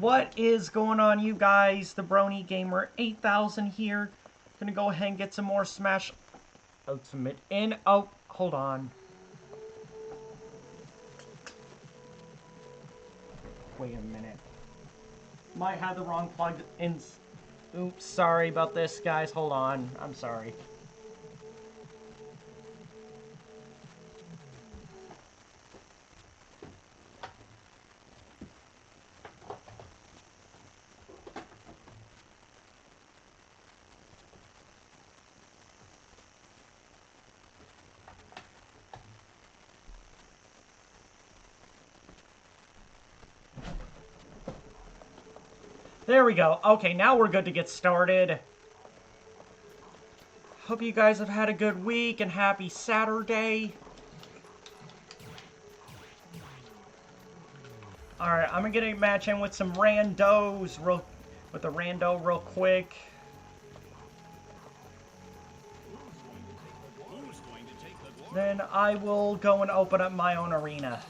What is going on, you guys? The Brony Gamer 8000 here. Gonna go ahead and get some more Smash Ultimate in. Oh, hold on. Wait a minute. Might have the wrong plug in. Oops, sorry about this, guys. Hold on. I'm sorry. There we go. Okay, now we're good to get started. Hope you guys have had a good week and happy Saturday. Alright, I'm gonna match in with some randos with a rando real quick. Then I will go and open up my own arena.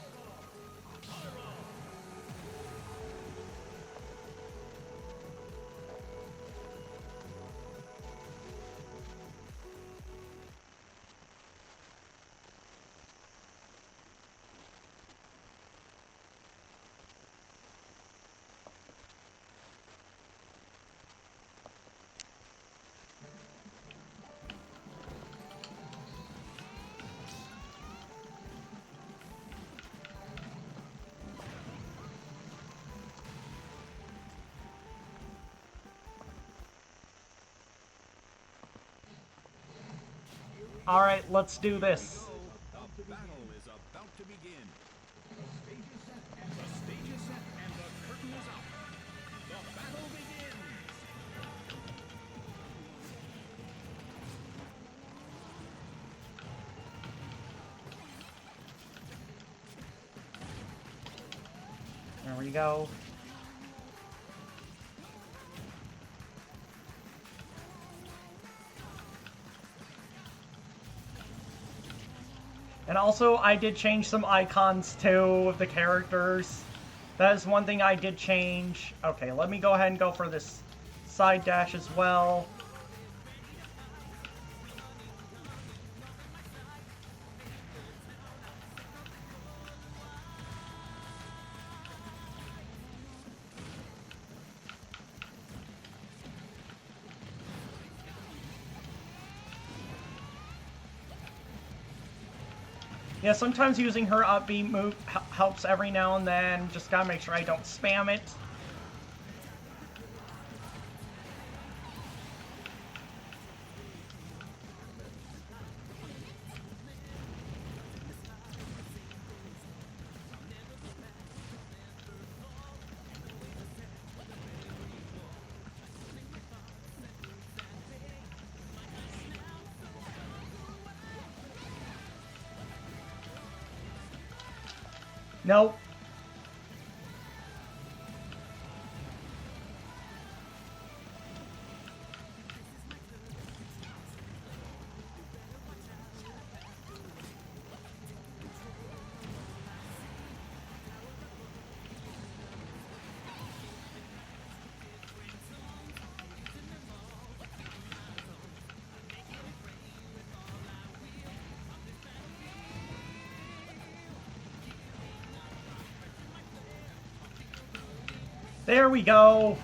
Alright, let's do this. The battle is about to begin. The stage is set and the curtain is up. The battle begins. There we go. And also, I did change some icons, too, of the characters. That is one thing I did change. Okay, let me go ahead and go for this side dash as well. Yeah, sometimes using her up B move helps every now and then. Just gotta make sure I don't spam it. Nope. There we go.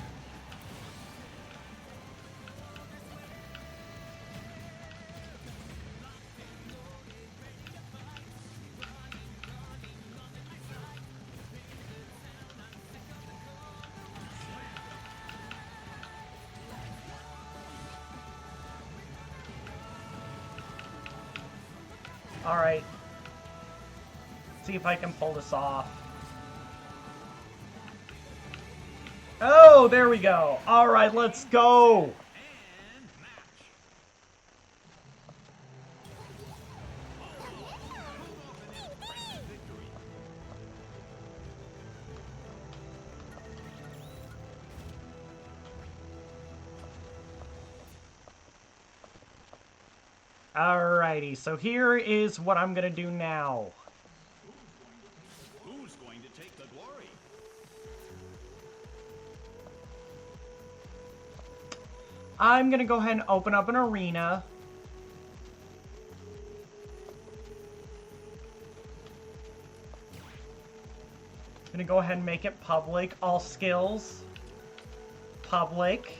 All right. See if I can pull this off. Oh, there we go. All right, let's go. Alrighty, so here is what I'm gonna do now. Who's going to take the glory? I'm gonna go ahead and open up an arena. Gonna go ahead and make it public. All skills. Public.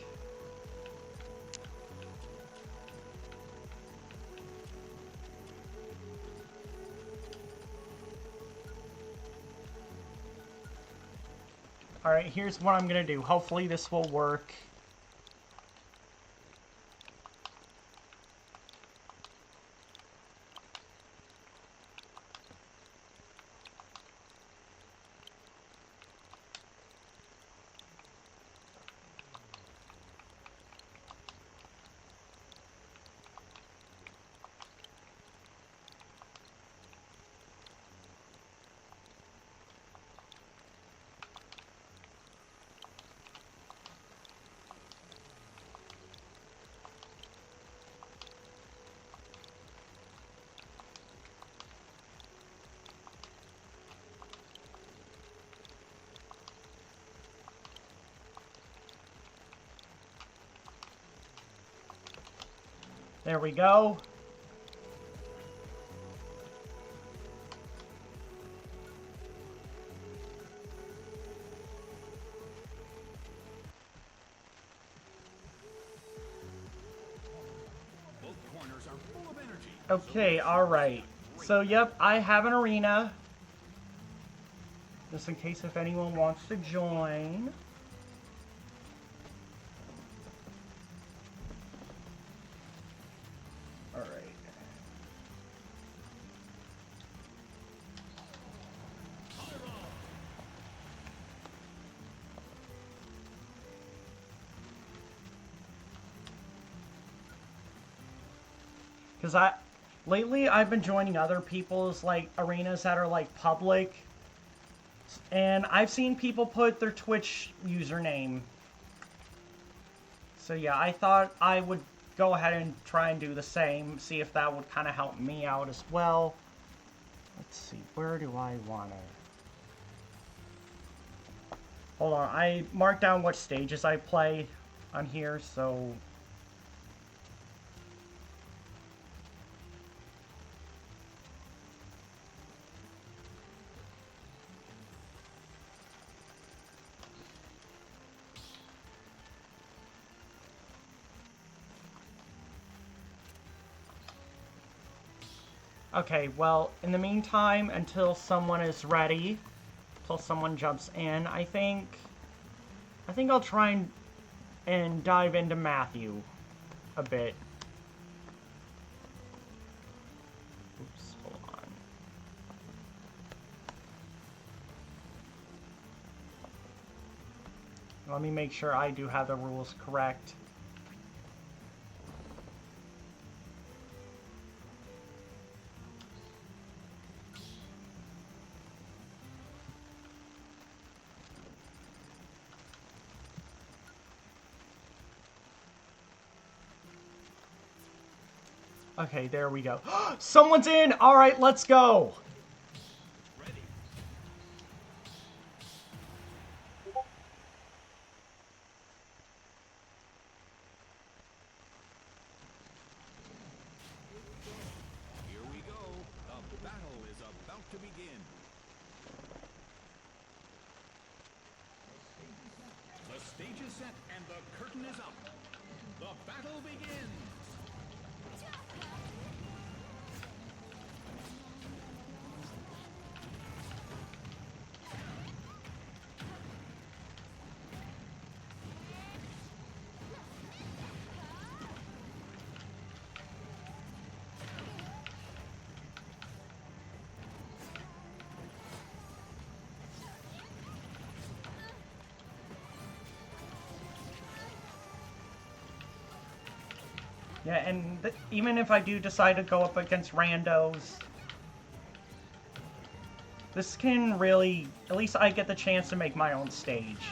Alright, here's what I'm gonna do. Hopefully this will work. There we go. Both corners are full of energy. Okay, alright. So, yep, I have an arena. Just in case if anyone wants to join. Alright. Because lately I've been joining other people's, like, arenas that are, like, public. And I've seen people put their Twitch username. So yeah, I thought I would go ahead and try and do the same. See if that would kind of help me out as well. Let's see, where do I want to... Hold on, I marked down what stages I play on here, so... Okay, well, in the meantime, until someone is ready, until someone jumps in, I think I'll try and dive into Matthew a bit. Oops, hold on. Let me make sure I do have the rules correct. Okay, there we go. Someone's in! Alright, let's go! Ready. Here we go. The battle is about to begin. The stage is set and the curtain is up. The battle begins. Yeah, and even if I do decide to go up against randos, this can really, at least I get the chance to make my own stage.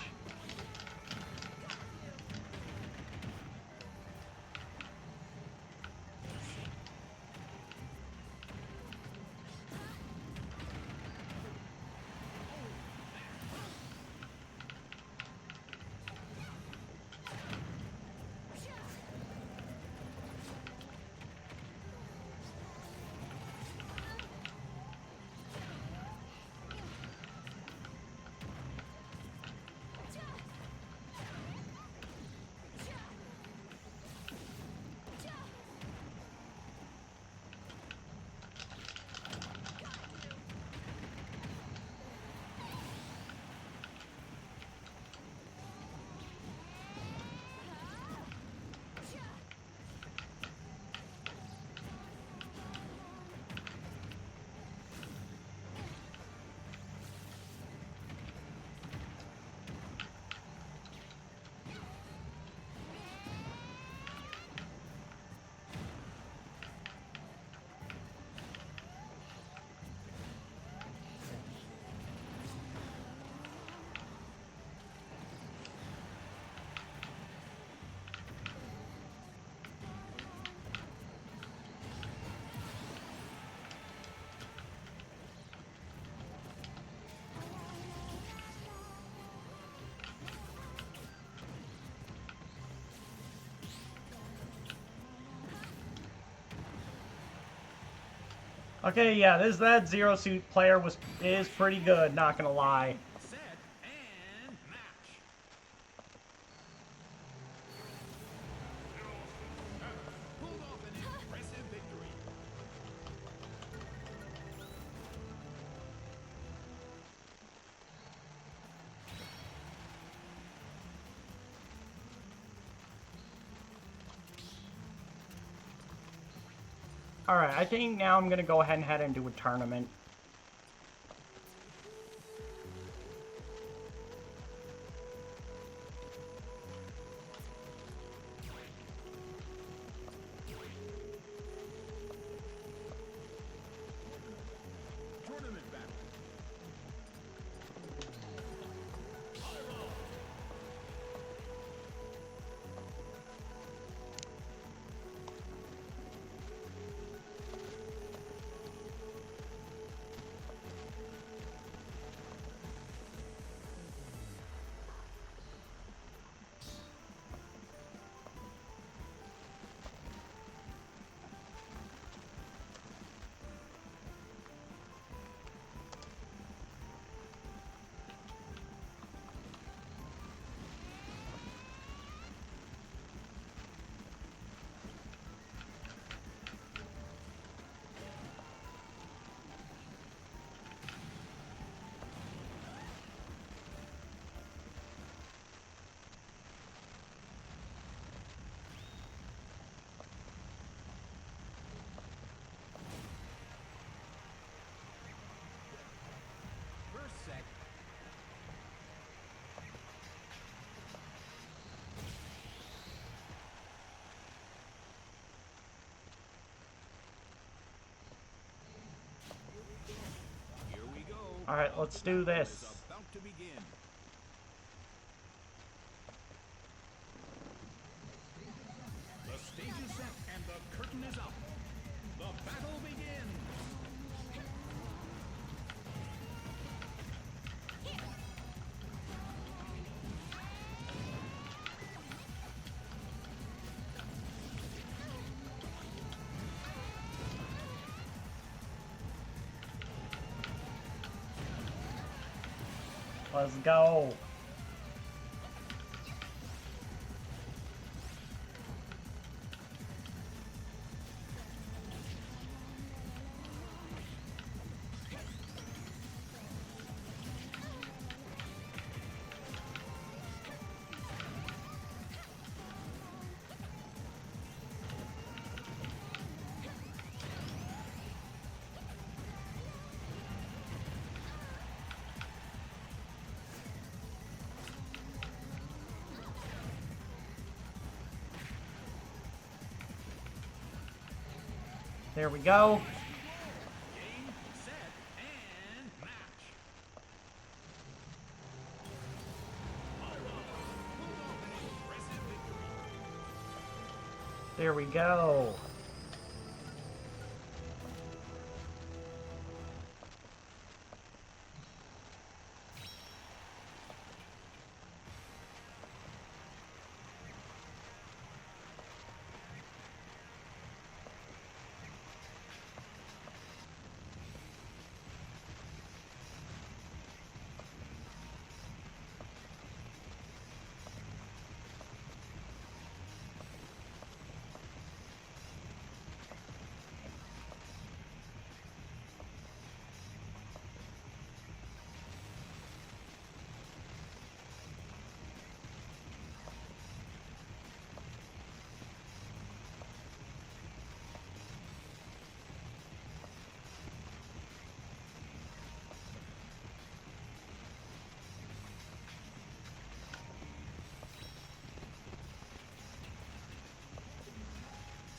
Okay, yeah, that Zero Suit player is pretty good, not gonna lie. Set and match. Pulled off an impressive victory. Alright, I think now I'm gonna go ahead and head into a tournament. Tournament battle. First set. Here we go. Alright, let's do Battle this. is about to begin. The stage is set and the curtain is up. The battle begins. Let's go. There we go. Game, set, and match. Pulled off an impressive victory. There we go.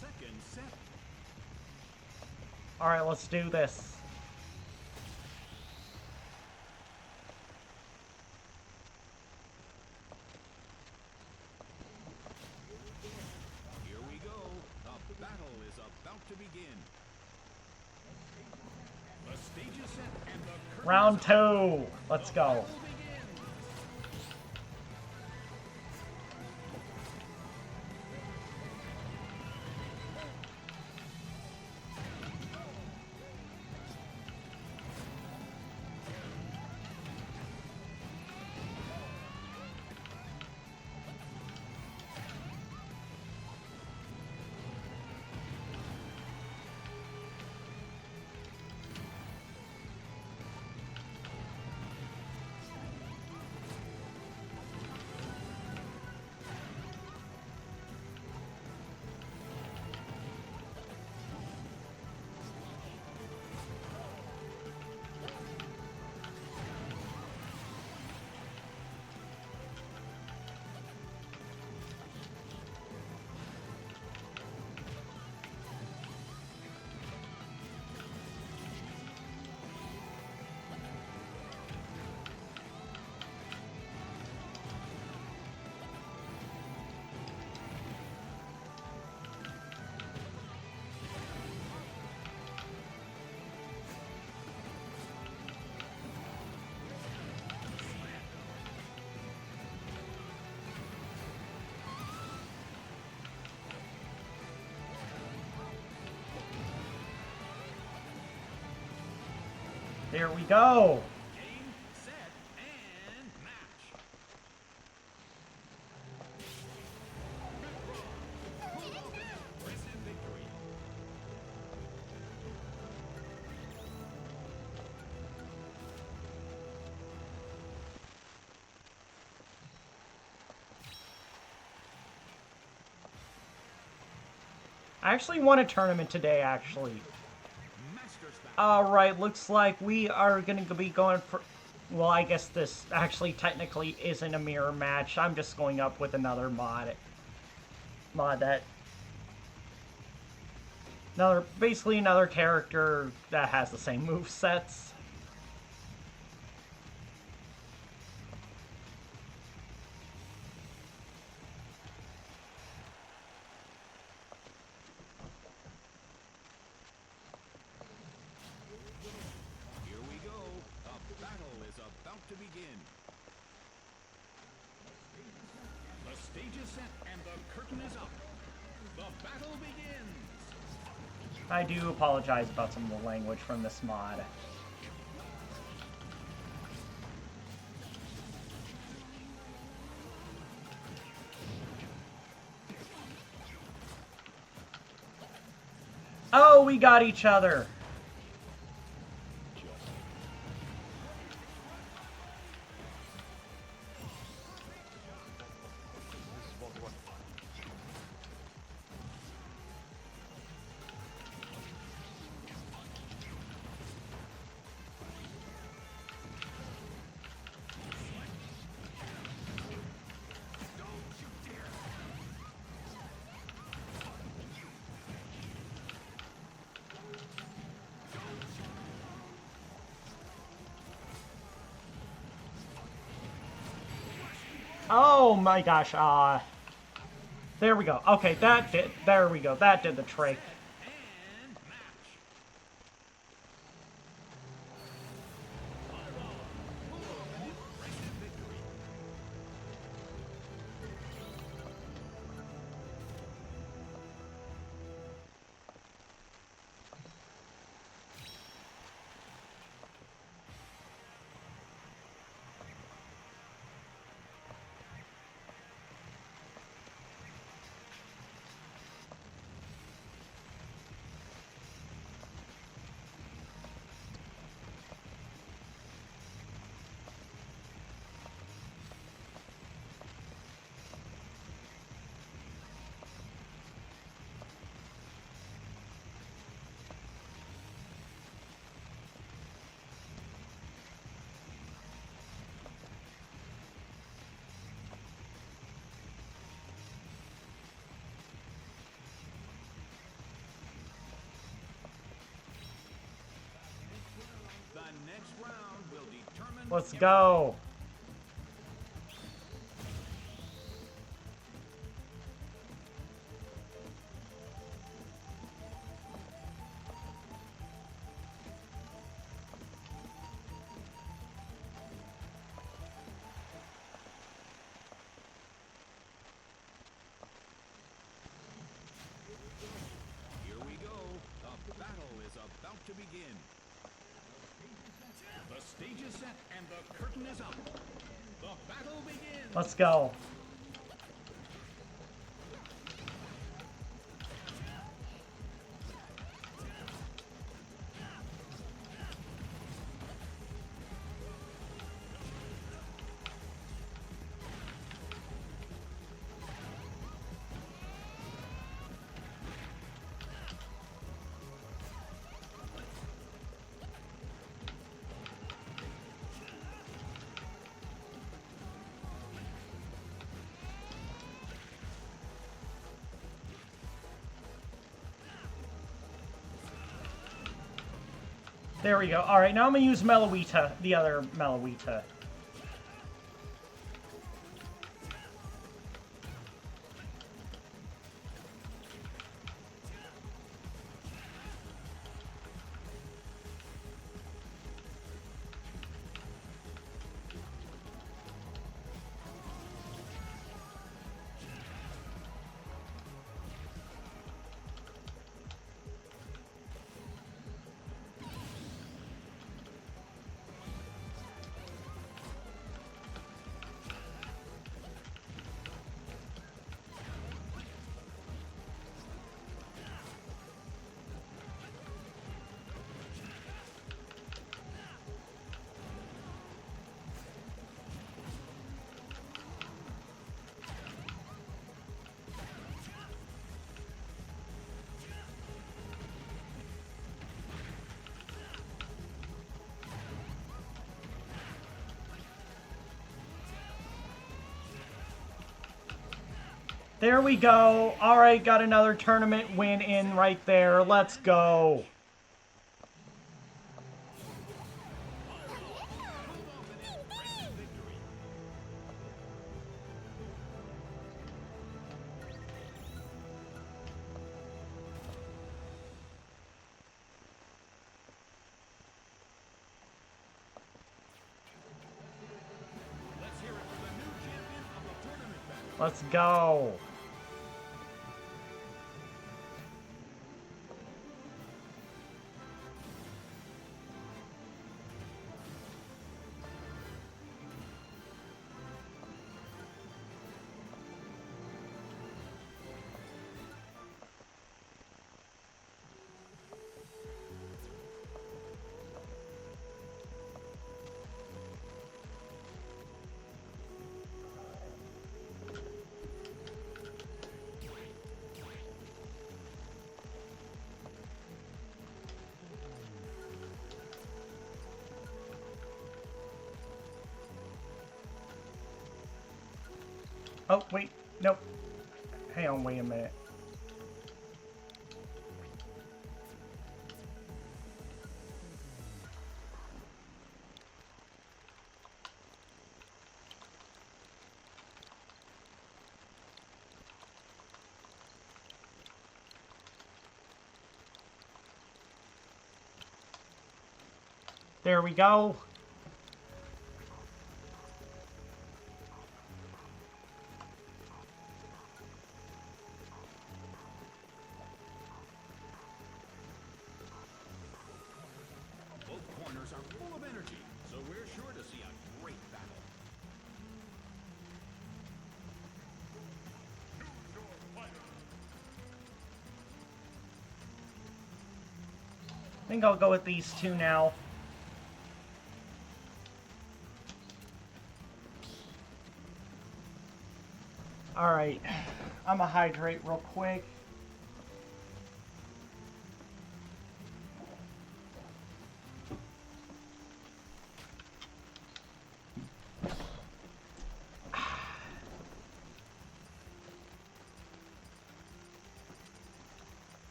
Second set. Alright, let's do this. Here we go. The battle is about to begin. The stage is set and the curtain Round is up. 2. Let's go. Battle begins. There we go. Game, set, and match. Impressive victory. I actually won a tournament today, actually. Masters battle. Alright, looks like we are going to be going for... Well, I guess this actually technically isn't a mirror match. I'm just going up with another mod. Basically another character that has the same movesets. Here we go. The battle is about to begin. The stage is set and the curtain is up. The battle begins. I do apologize about some of the language from this mod. Oh, we got each other! Oh my gosh, there we go. Okay, there we go. That did the trick. And match. Impressive victory. The next round will determine. Let's go. Here we go. The battle is about to begin. The stage is set and the curtain is up. The battle begins. Let's go. There we go. Alright, now I'm going to use Meloita, the other Meloita. There we go. Alright, got another tournament win in right there. Let's go. Let's go. Oh, wait. Nope. Hang on, wait a minute. There we go. Both corners are full of energy, so we're sure to see a great battle. I think I'll go with these two now. Alright. I'm gonna hydrate real quick.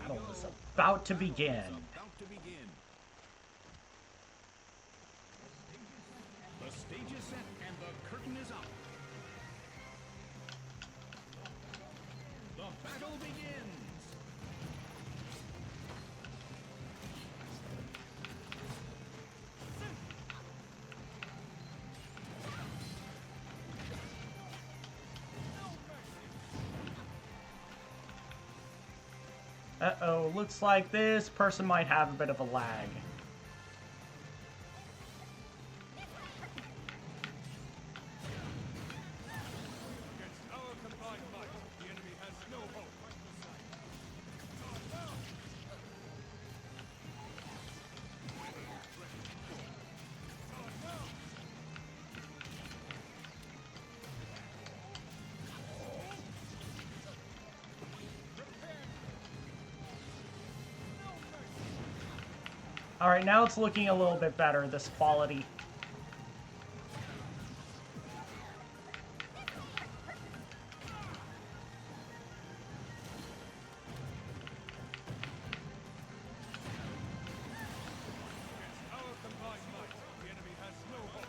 Battle is about to begin. About to begin. The stage is set and the curtain is up. The battle begins. Uh-oh, looks like this person might have a bit of a lag. Against our combined might, the enemy has no hope. Alright, now it's looking a little bit better, this quality. Against our combined might, the enemy has no hope.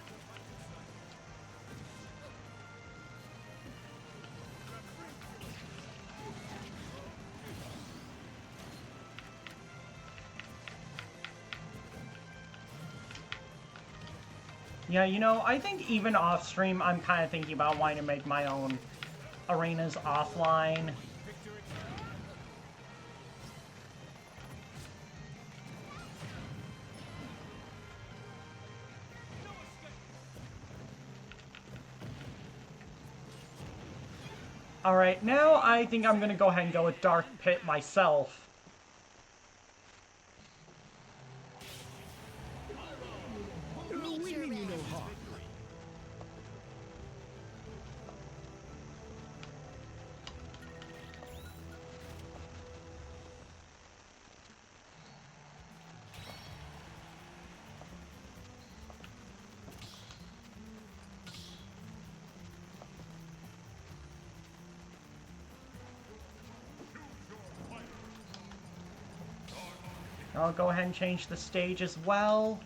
Yeah, you know, I think even off stream, I'm kind of thinking about wanting to make my own arenas offline. Alright, now I think I'm going to go ahead and go with Dark Pit myself. I'll go ahead and change the stage as well.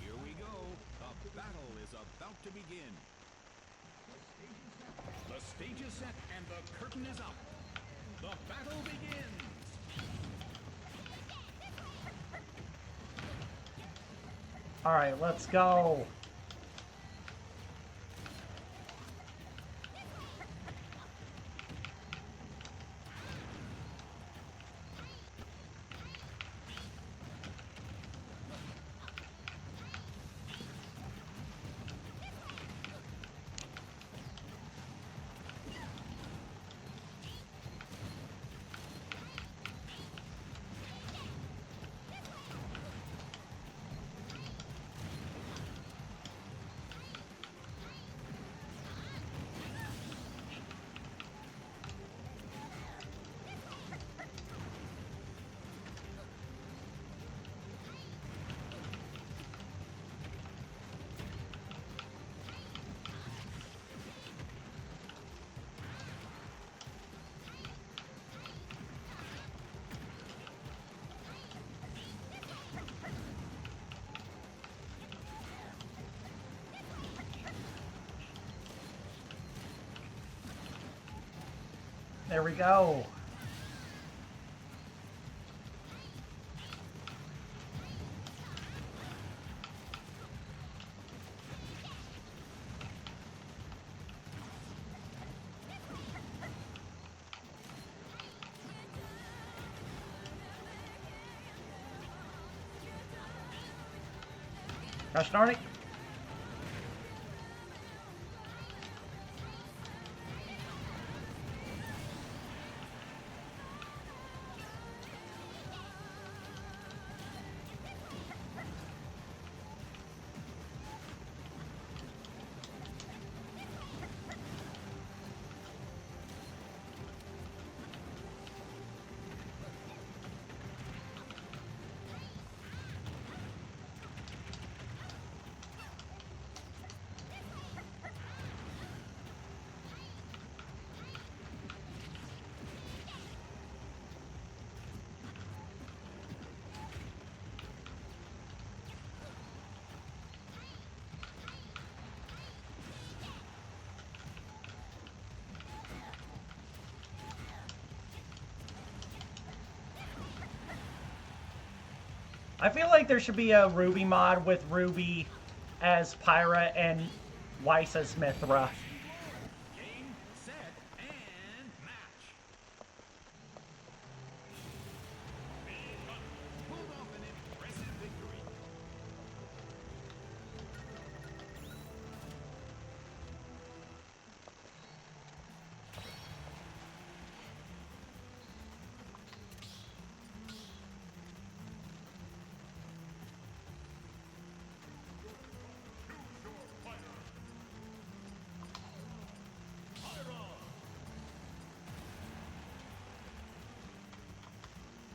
Here we go. The battle is about to begin. The stage is set and the curtain is up. The battle begins. Alright, let's go. There we go. Gosh darn it. I feel like there should be a Ruby mod with Ruby as Pyra and Weiss as Mithra. Game, set, and match. Imma pulled off an impressive victory.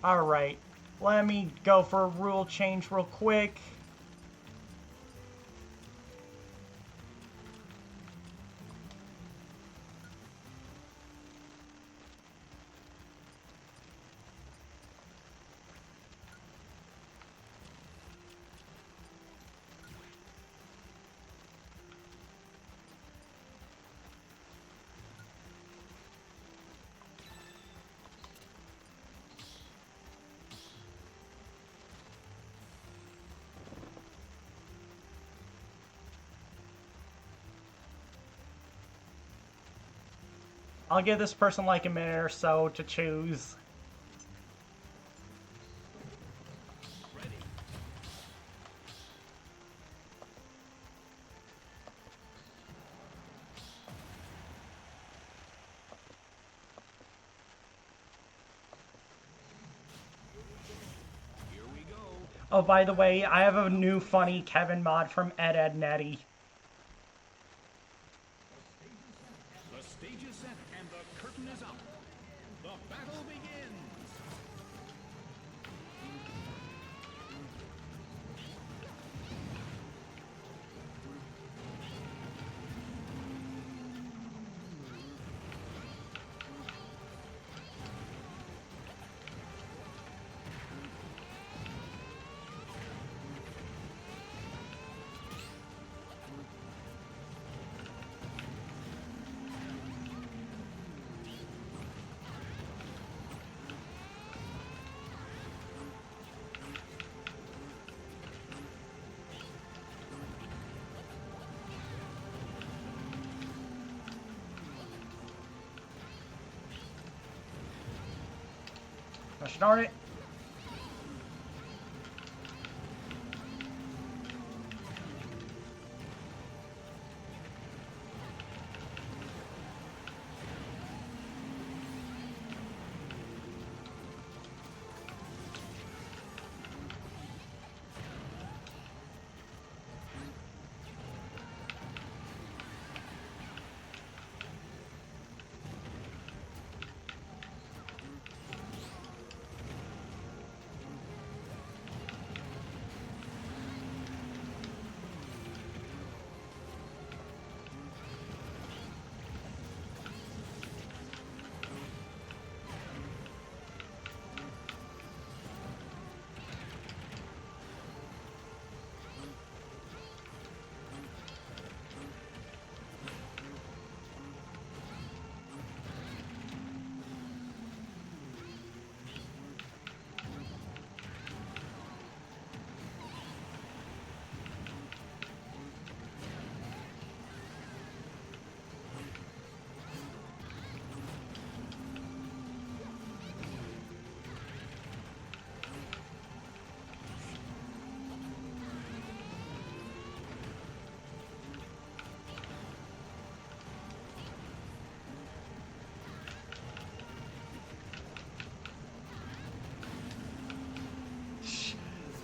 Alright, let me go for a rule change real quick. I'll give this person like a minute or so to choose. Ready. Here we go. Oh, by the way, I have a new funny Kevin mod from Ed Netty. The stage is set and the curtain is up. The battle begins. Gosh darn it.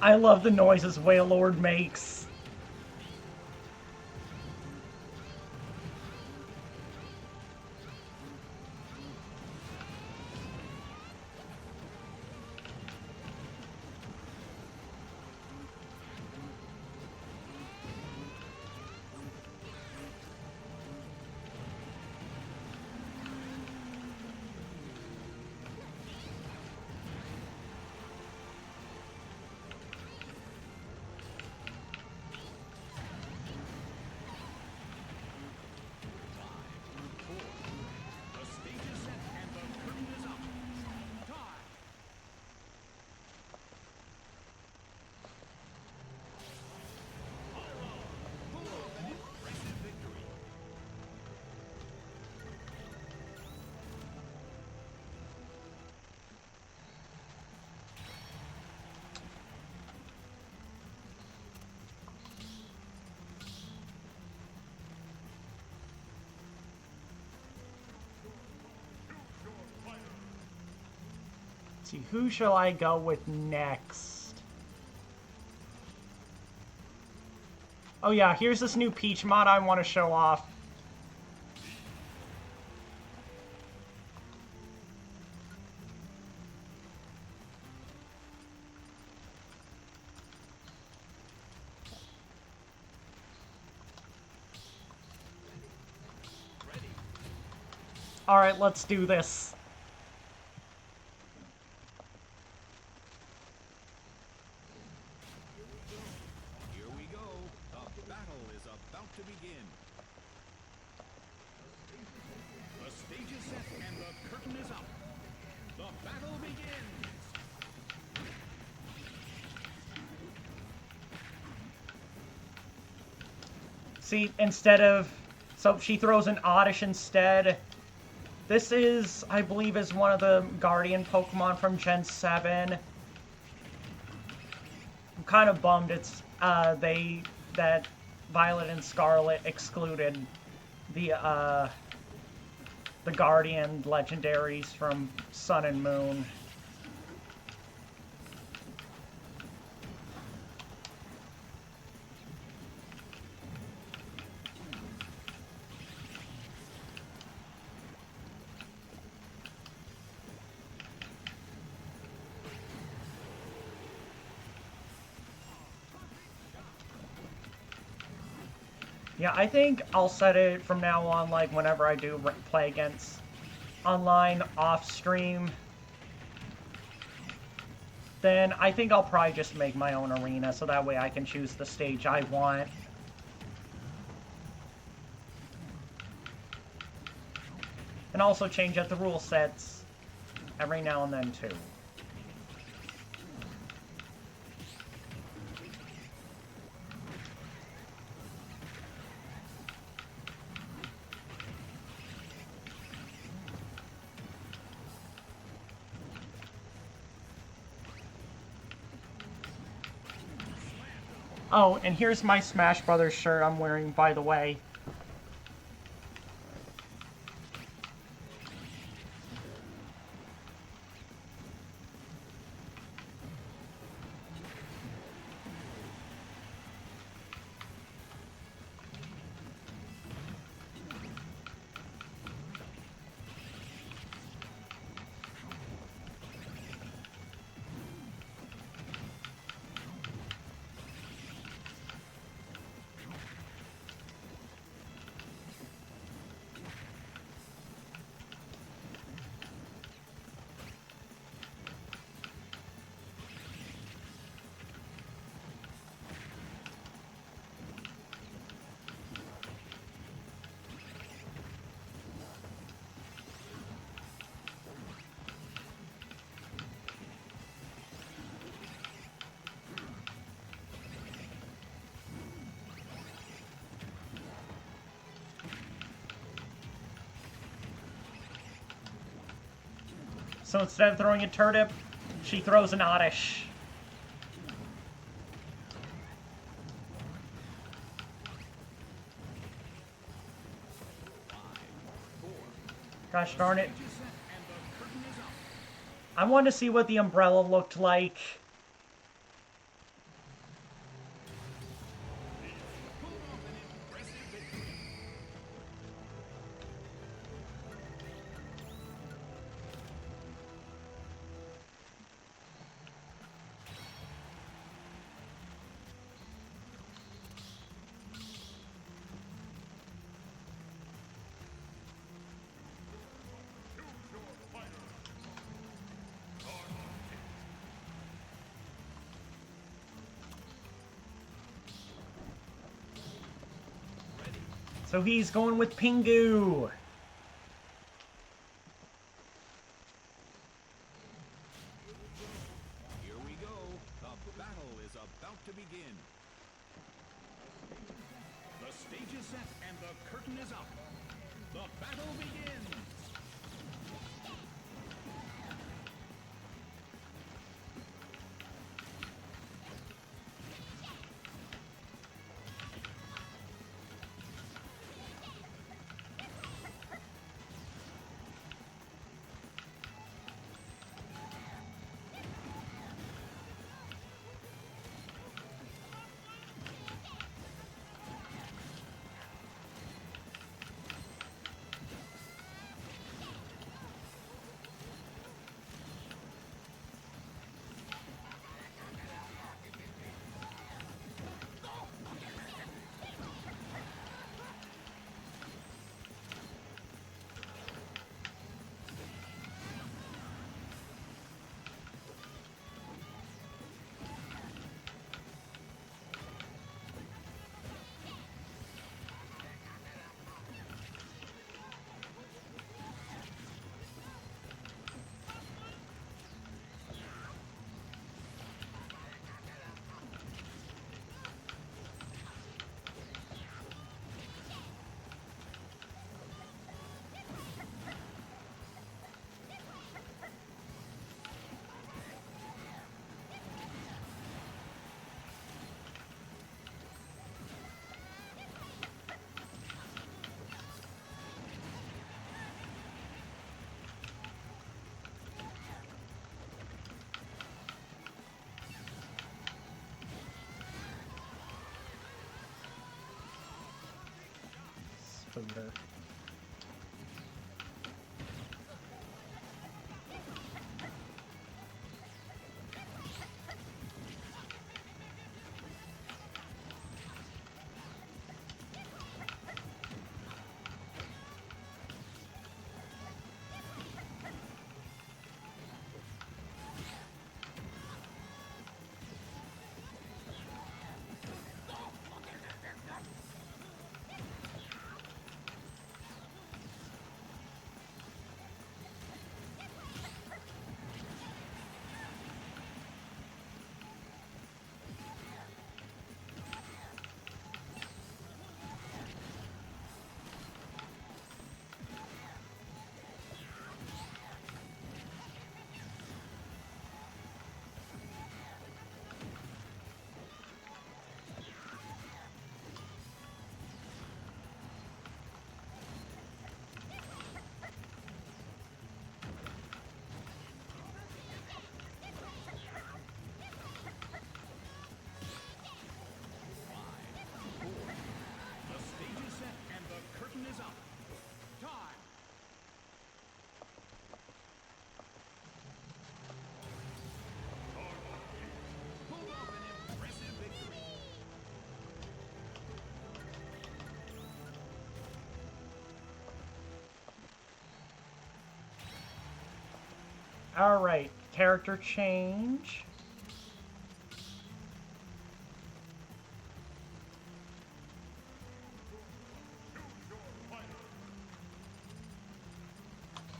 I love the noises Wailord makes. The stage is set and the curtain is up. Time. Pull off an impressive victory. Let's see, who shall I go with next? Oh yeah, here's this new Peach mod I want to show off. Alright, let's do this. Here we go. The battle is about to begin. The stage is set and the curtain is up. The battle begins. See, instead of... So she throws an Oddish instead. This is, I believe, is one of the Guardian Pokemon from Gen 7. I'm kind of bummed it's, that Violet and Scarlet excluded the Guardian legendaries from Sun and Moon. Yeah, I think I'll set it from now on, like, whenever I do play against online, off-stream. Then I think I'll probably just make my own arena, so that way I can choose the stage I want. And also change up the rule sets every now and then, too. Oh, and here's my Smash Brothers shirt I'm wearing, by the way. So instead of throwing a turnip, she throws an oddish. Gosh darn it. I want to see what the umbrella looked like. So he's going with Pingu. Here we go. The battle is about to begin. The stage is set and the curtain is up. The battle begins. Spooder. Alright, character change.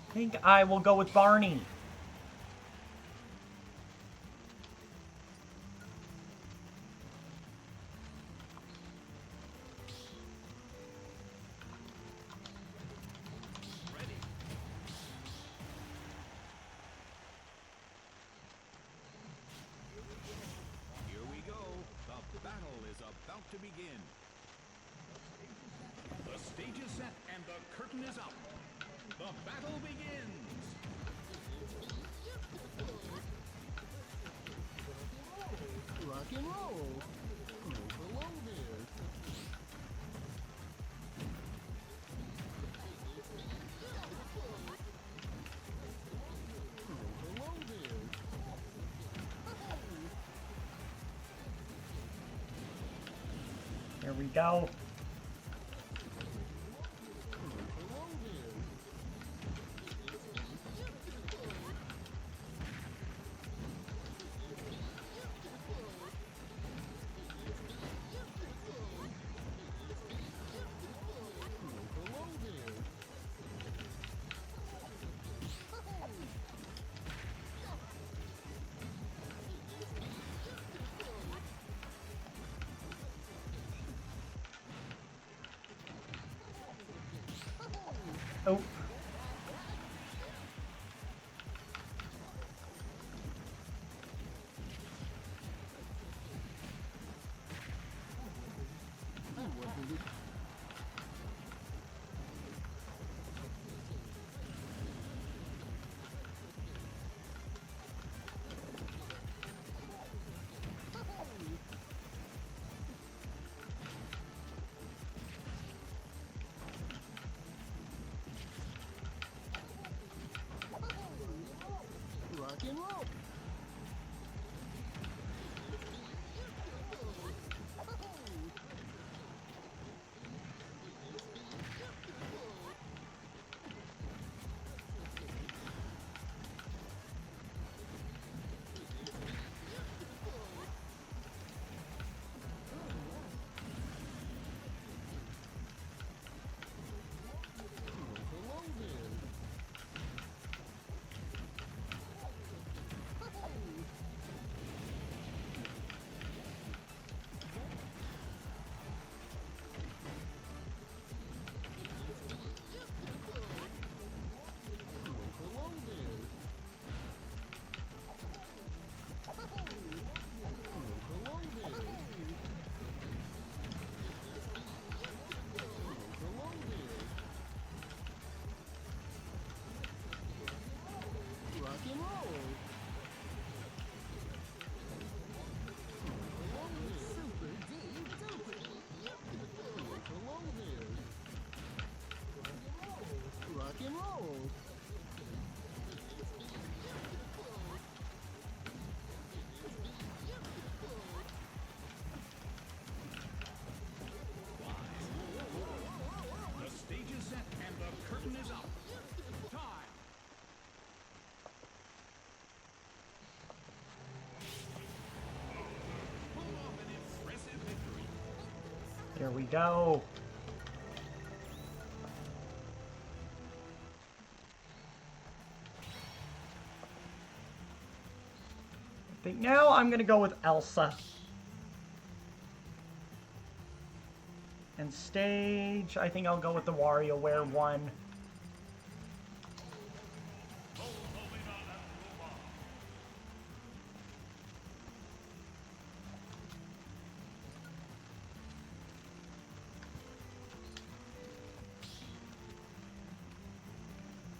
I think I will go with Barney. Here we go. The battle is about to begin. The stage is set and the curtain is up. The battle begins. Rock and roll. Move along there. Move along there. Here we go. Move along there. Move along there. Oh. I wasn't it. Rock and roll. Move along there. Move along there. Move along there. Move along there. Rock and roll. Move along there. Super duper. Move along there. Rock and roll. The stage is set and the curtain is up. Time. Pull off an impressive victory. Here we go. I think now I'm gonna go with Elsa. And stage, I think I'll go with the WarioWare one.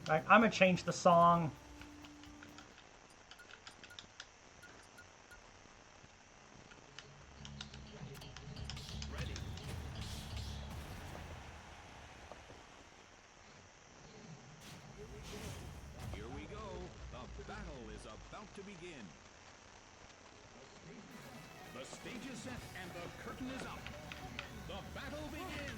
Alright, I'm gonna change the song. Here we go. The battle is about to begin. The stage is set and the curtain is up. The battle begins.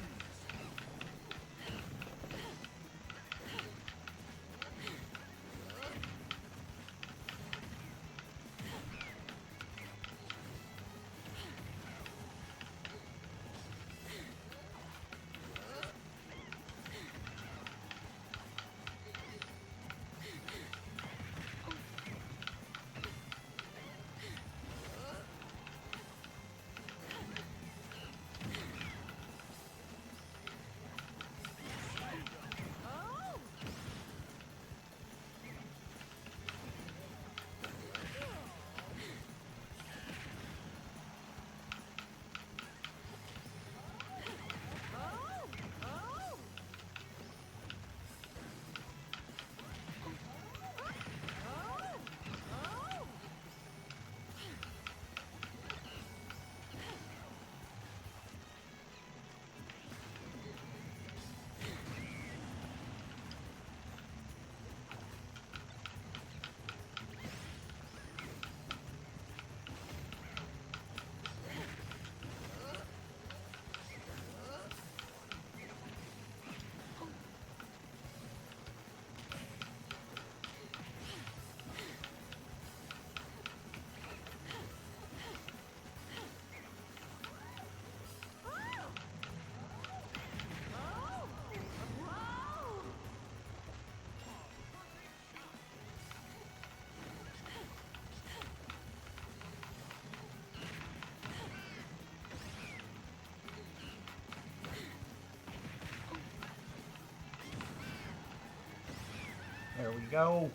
go.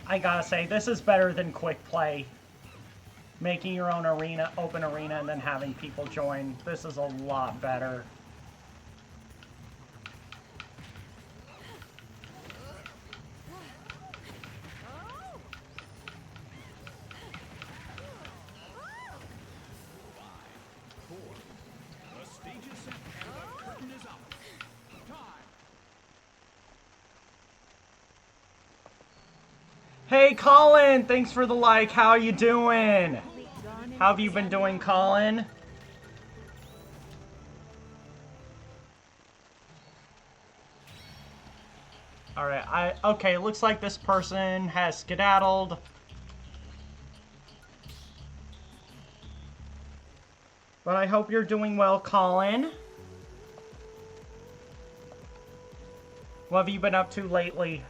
I gotta say, this is better than quick play. Making your own arena, open arena, and then having people join. This is a lot better. The stage is set and the curtain is up. Time. Hey, Colin! Thanks for the like. How you doing? How have you been doing, Colin? Alright, okay, looks like this person has skedaddled. But I hope you're doing well, Colin. What have you been up to lately?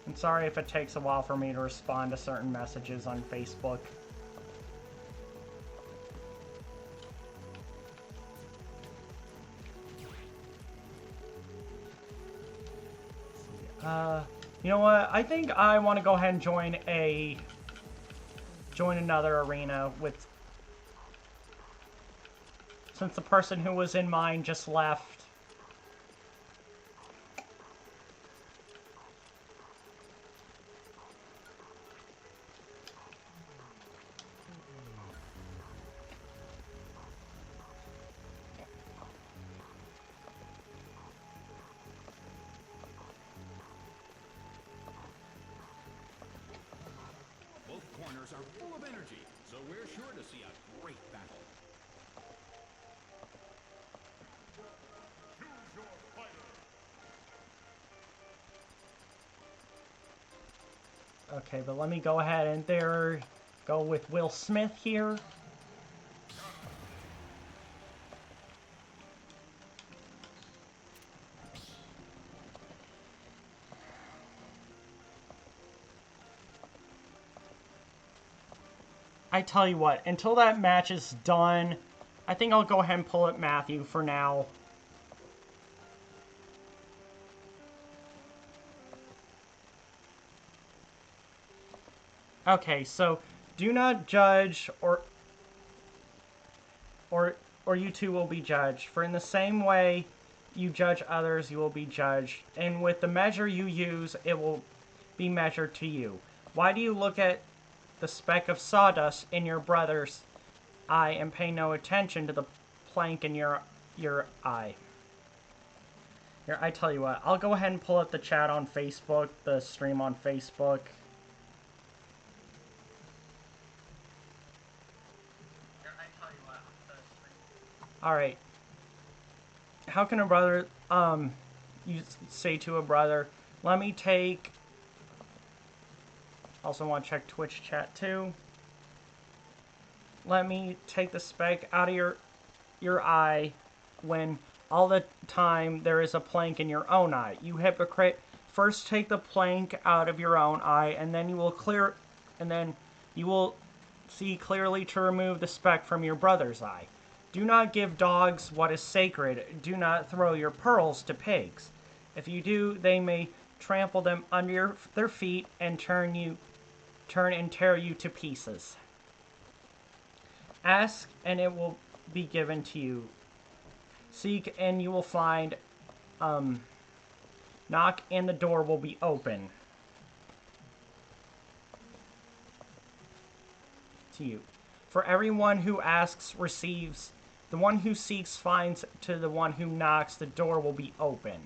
I'm sorry if it takes a while for me to respond to certain messages on Facebook. You know what? I think I want to go ahead and join another arena with, since the person who was in mine just left. Both corners are full of energy, so we're sure to see a great battle. Choose your fighter. Okay, but let me go ahead and go with Will Smith here. I tell you what, until that match is done, I think I'll go ahead and pull up Matthew for now. Okay, so do not judge or you two will be judged. For in the same way you judge others, you will be judged. And with the measure you use, it will be measured to you. Why do you look at the speck of sawdust in your brother's eye and pay no attention to the plank in your eye? Here, I tell you what, I'll go ahead and pull up the chat on Facebook, the stream on Facebook. Alright. How can a brother, you say to a brother, let me take, also want to check Twitch chat too. Let me take the speck out of your eye when all the time there is a plank in your own eye. You hypocrite, first take the plank out of your own eye and then you will see clearly to remove the speck from your brother's eye. Do not give dogs what is sacred. Do not throw your pearls to pigs. If you do, they may trample them under their feet and turn and tear you to pieces. Ask, and it will be given to you. Seek, and you will find. Knock, and the door will be open to you. For everyone who asks receives, The one who seeks finds, to the one who knocks, the door will be open.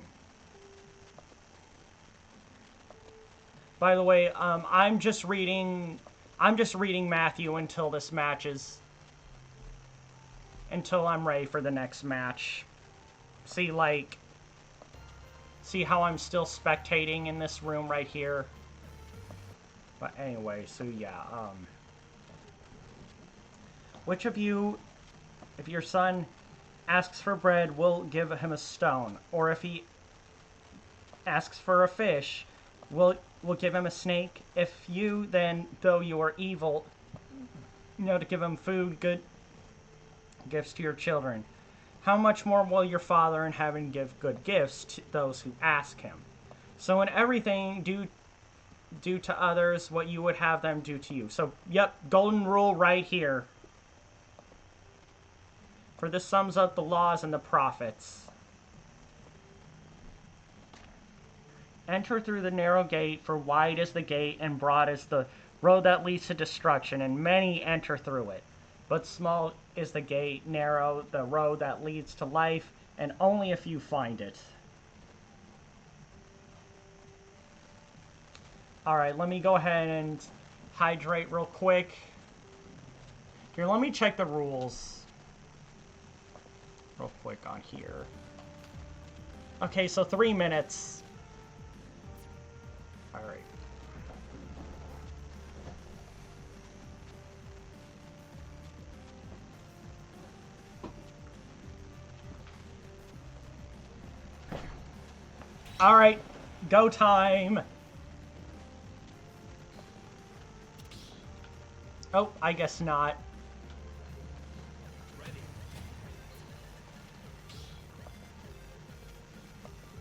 By the way, I'm just reading Matthew until this match is, until I'm ready for the next match. See how I'm still spectating in this room right here? But anyway, so yeah, which of you, if your son asks for bread, will give him a stone? Or if he asks for a fish, will give him a snake? If you then, though you are evil, know to give him food, good gifts to your children, how much more will your Father in heaven give good gifts to those who ask him? So in everything, do to others what you would have them do to you. So, yep, golden rule right here. For this sums up the laws and the prophets. Enter through the narrow gate, for wide is the gate and broad is the road that leads to destruction, and many enter through it. But small is the gate, narrow the road that leads to life, and only a few find it. Alright, let me go ahead and hydrate real quick. Here, let me check the rules real quick on here. Okay, so 3 minutes. Alright. Alright, go time! Oh, I guess not.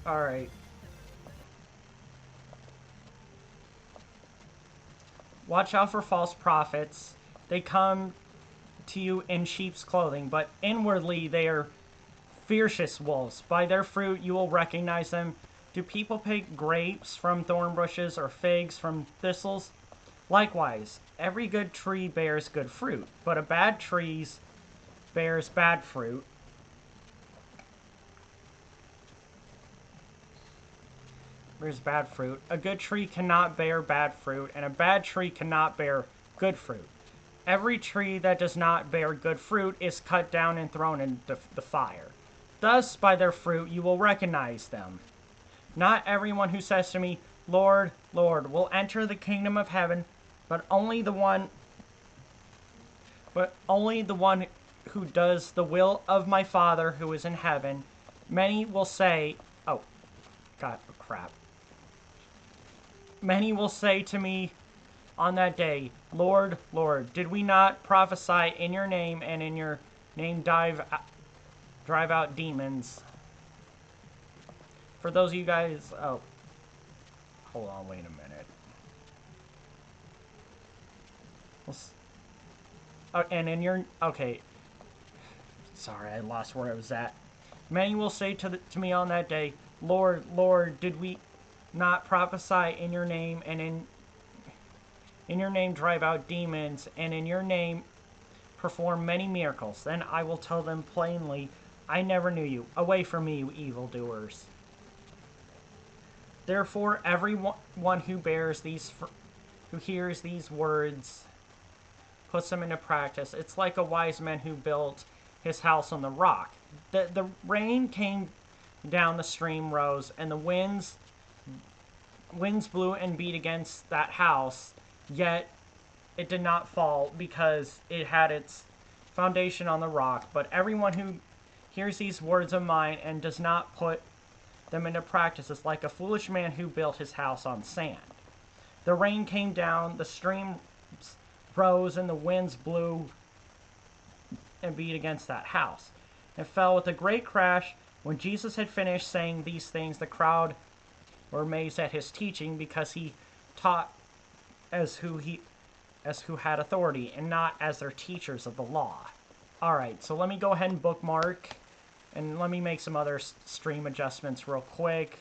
Alright. Watch out for false prophets. They come to you in sheep's clothing, but inwardly they are fiercest wolves. By their fruit you will recognize them. Do people pick grapes from thorn bushes or figs from thistles? Likewise, every good tree bears good fruit, but a bad tree bears bad fruit. Bears bad fruit. A good tree cannot bear bad fruit, and a bad tree cannot bear good fruit. Every tree that does not bear good fruit is cut down and thrown into the fire. Thus, by their fruit you will recognize them. Not everyone who says to me, Lord, Lord, will enter the kingdom of heaven, but only the one who does the will of my Father who is in heaven. Many will say, oh, God, crap. Many will say to me on that day, Lord, Lord, did we not prophesy in your name and in your name drive out demons? For those of you guys, oh, hold on, wait a minute. And in your, okay, sorry, I lost where I was at. Many will say to me on that day, Lord, Lord, did we not prophesy in your name and in your name drive out demons and in your name perform many miracles? Then I will tell them plainly, I never knew you. Away from me, you evildoers. Therefore, everyone who hears these words puts them into practice. It's like a wise man who built his house on the rock. The rain came down, the stream rose, and the winds blew and beat against that house, yet it did not fall because it had its foundation on the rock. But everyone who hears these words of mine and does not put them into practice is like a foolish man who built his house on sand. The rain came down, the stream rose, and the winds blew and beat against that house. It fell with a great crash. When Jesus had finished saying these things, the crowd were amazed at his teaching, because he taught as who had authority and not as their teachers of the law. Alright, so let me go ahead and bookmark, and let me make some other stream adjustments real quick.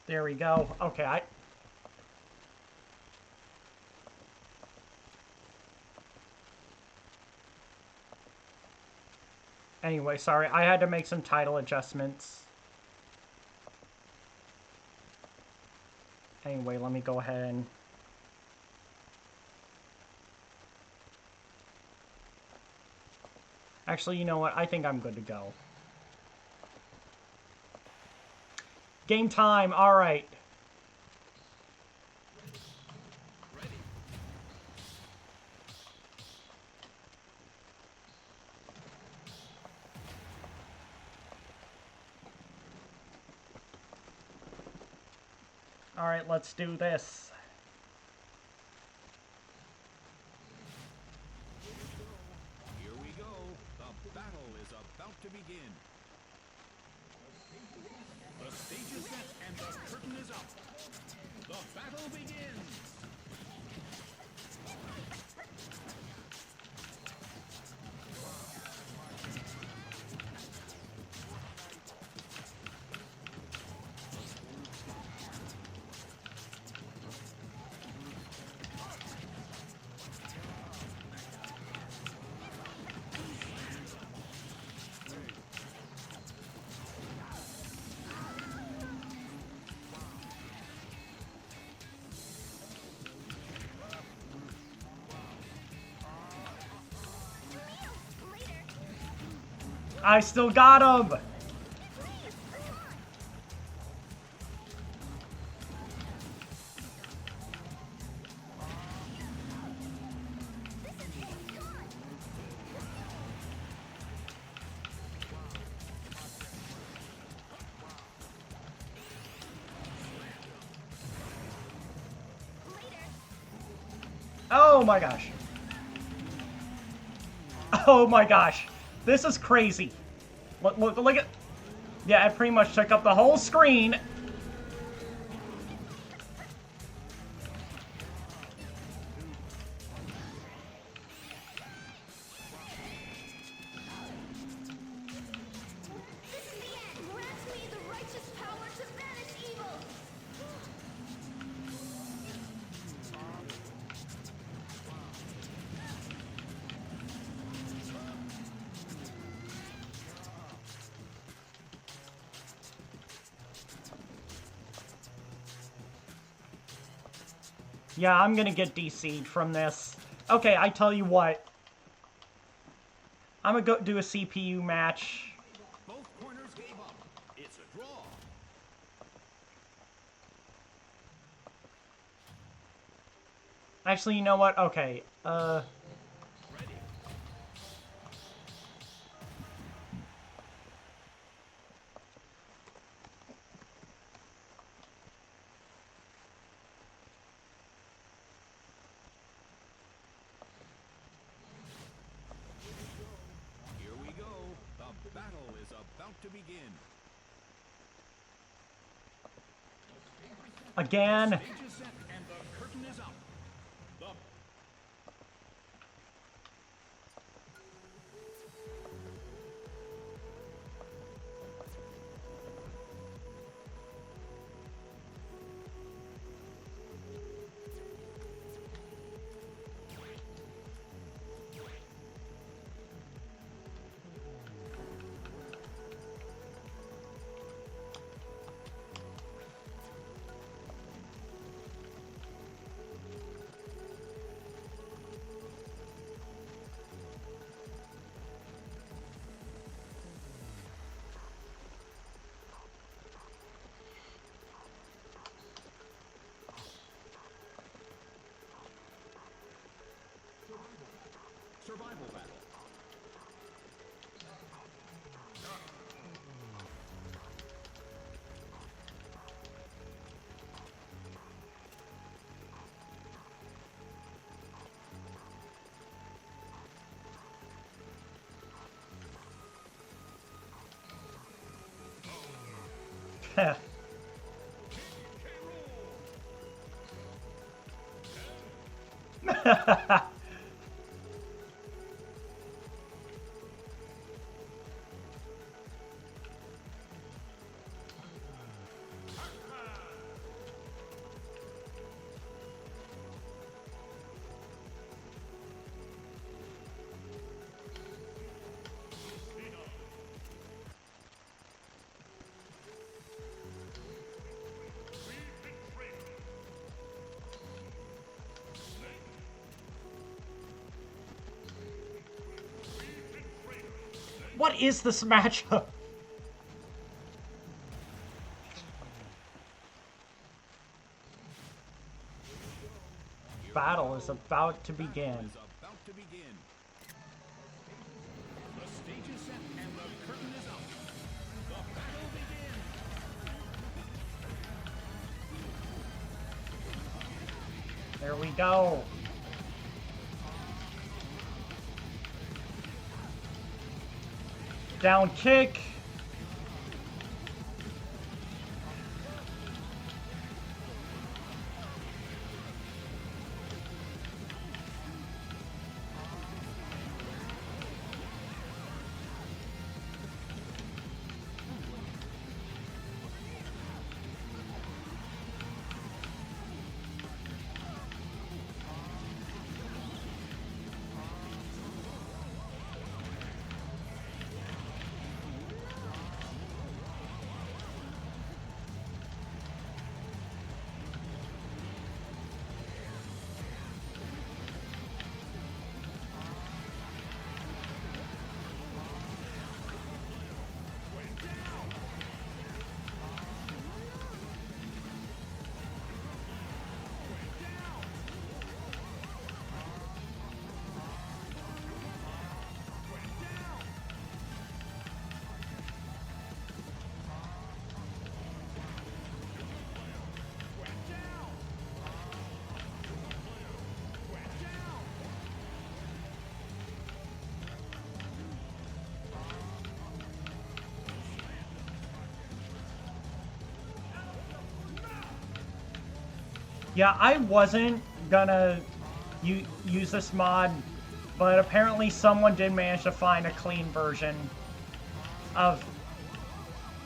There we go. Okay, Anyway, sorry, I had to make some title adjustments. Anyway, let me go ahead and... Actually, you know what? I think I'm good to go. Game time, alright. Alright, let's do this. Here we go. The battle is about to begin. The stage is set and the curtain is up. The battle begins. I still got him! Oh my gosh. Oh my gosh. This is crazy. Look at... Yeah, it pretty much took up the whole screen. Yeah, I'm gonna get DC'd from this. Okay, I tell you what. I'm gonna go do a CPU match. Both corners gave up. It's a draw. Actually, you know what? Okay, Ready. Here we go. The battle is about to begin. again. Stage is set and the curtain is up. The survival battle. What is this matchup? Battle is about to begin. Battle is about to begin. The stage is set and the curtain is up. The battle begins. There we go. Down kick. Yeah, I wasn't gonna use this mod, but apparently someone did manage to find a clean version of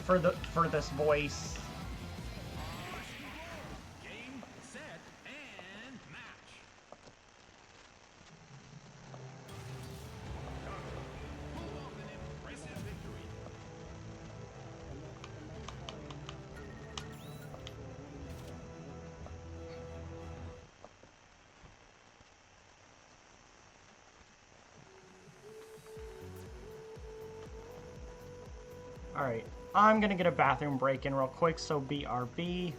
for this voice. Game, set, and match. Pull off an impressive victory. Alright, I'm gonna get a bathroom break in real quick, so BRB.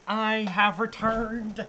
I have returned.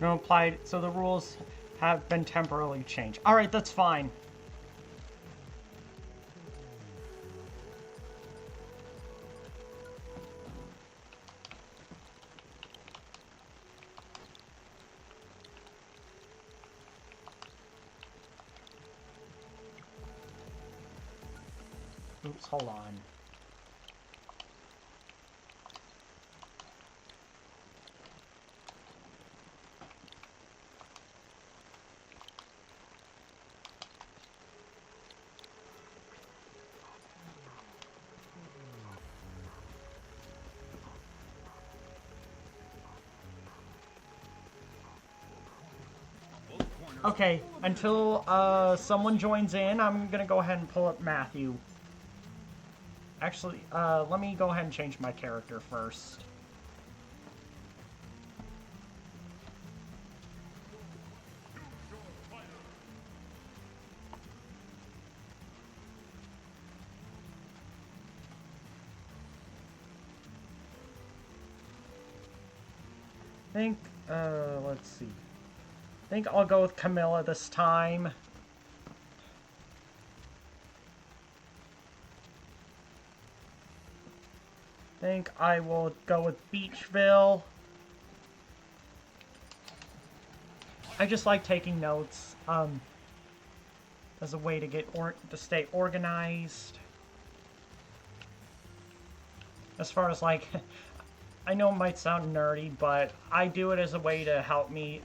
No applied, so the rules have been temporarily changed. Alright, that's fine. Oops, hold on. Okay, until someone joins in, I'm gonna go ahead and pull up Matthew. Actually, let me go ahead and change my character first. I think, let's see. I think I'll go with Camilla this time. I think I will go with Beachville. I just like taking notes, as a way to to stay organized. As far as like, I know it might sound nerdy, but I do it as a way to help me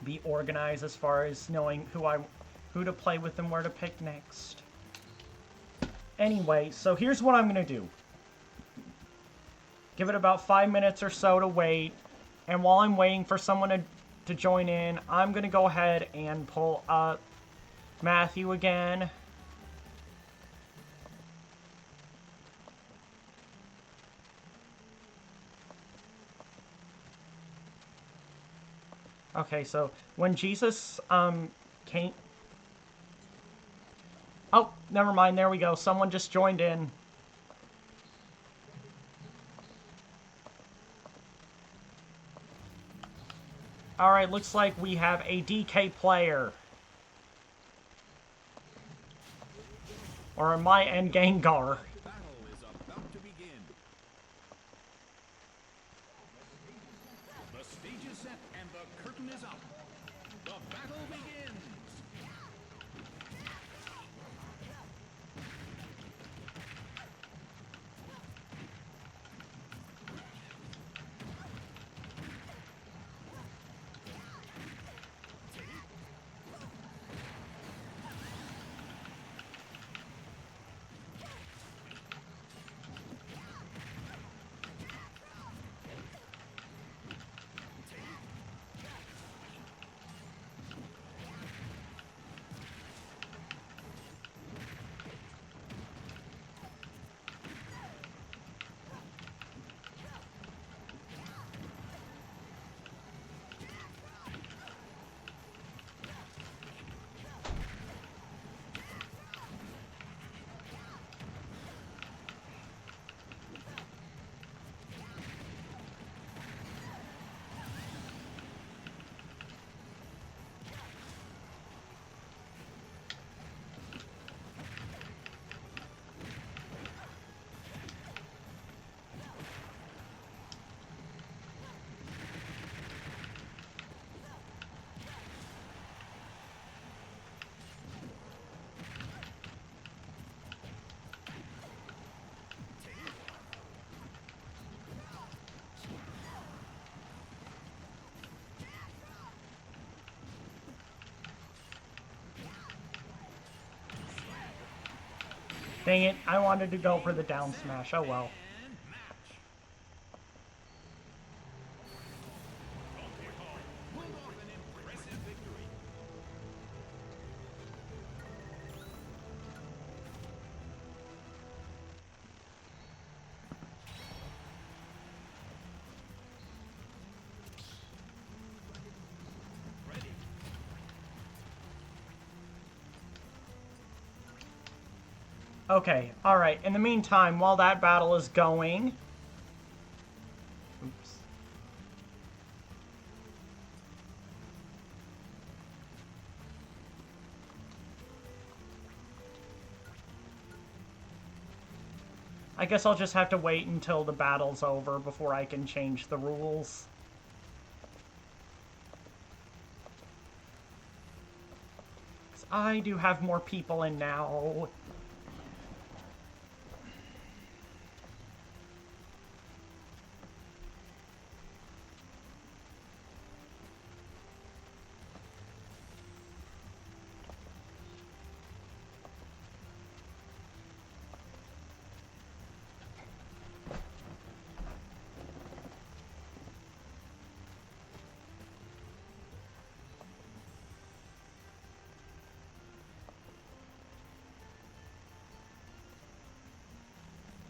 be organized as far as knowing who to play with and where to pick next. Anyway, so here's what I'm gonna do. Give it about 5 minutes or so to wait, and while I'm waiting for someone to join in, I'm gonna go ahead and pull up Matthew again. Okay, so when Jesus came... Oh, never mind, there we go. Someone just joined in. Alright, looks like we have a DK player. Or in my end, Gengar. Battle is about to begin. The stage is set and the curtain is up. The battle begins. Dang it, I wanted to go for the down smash. Oh well. And match. Pulled off an impressive victory. Ready. Okay, alright. In the meantime, while that battle is going... Oops. I guess I'll just have to wait until the battle's over before I can change the rules. I do have more people in now.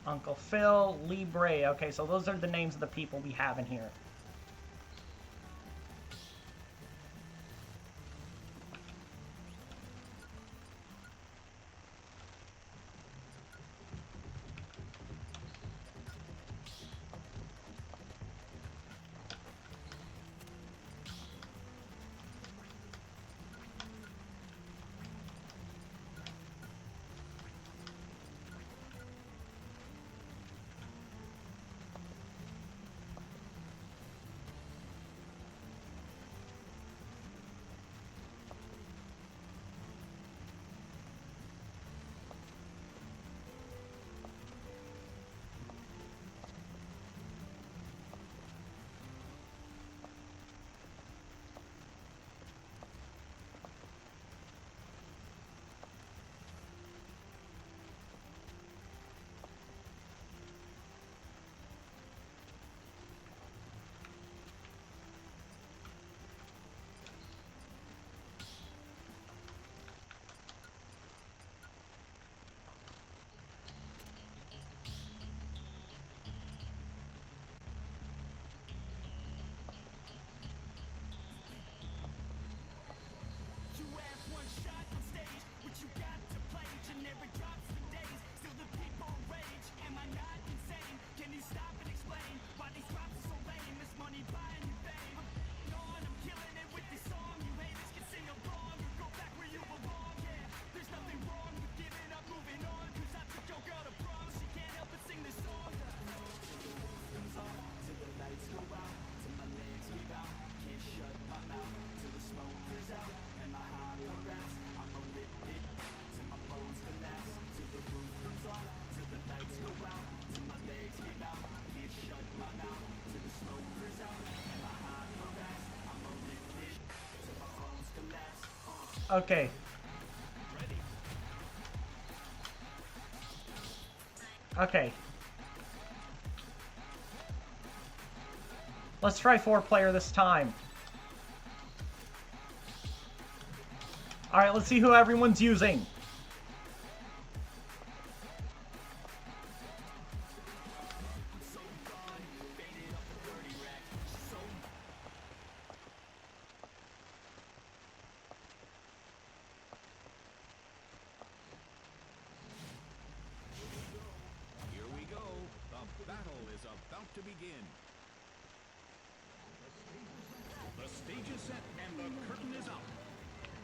Uncle Phil, Libre. Okay, so those are the names of the people we have in here. Okay. Okay. Let's try 4-player this time. Alright, let's see who everyone's using. Here we go. The battle is about to begin. The stage is set and the curtain is up.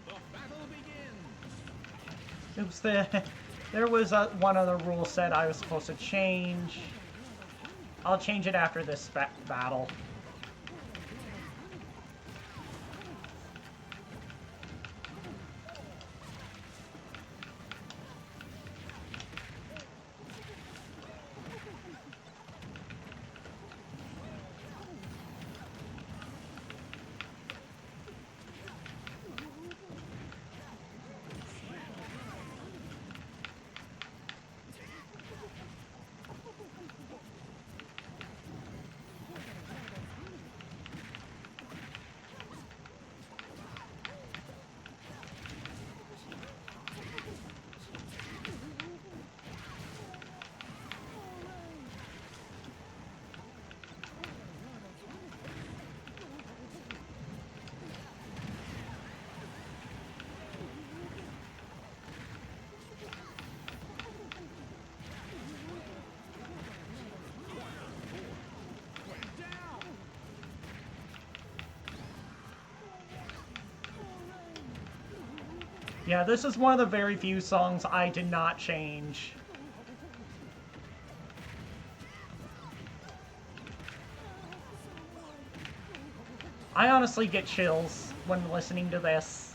The battle begins. Oops, there was one other rule set I was supposed to change. I'll change it after this battle. Yeah, this is one of the very few songs I did not change. I honestly get chills when listening to this.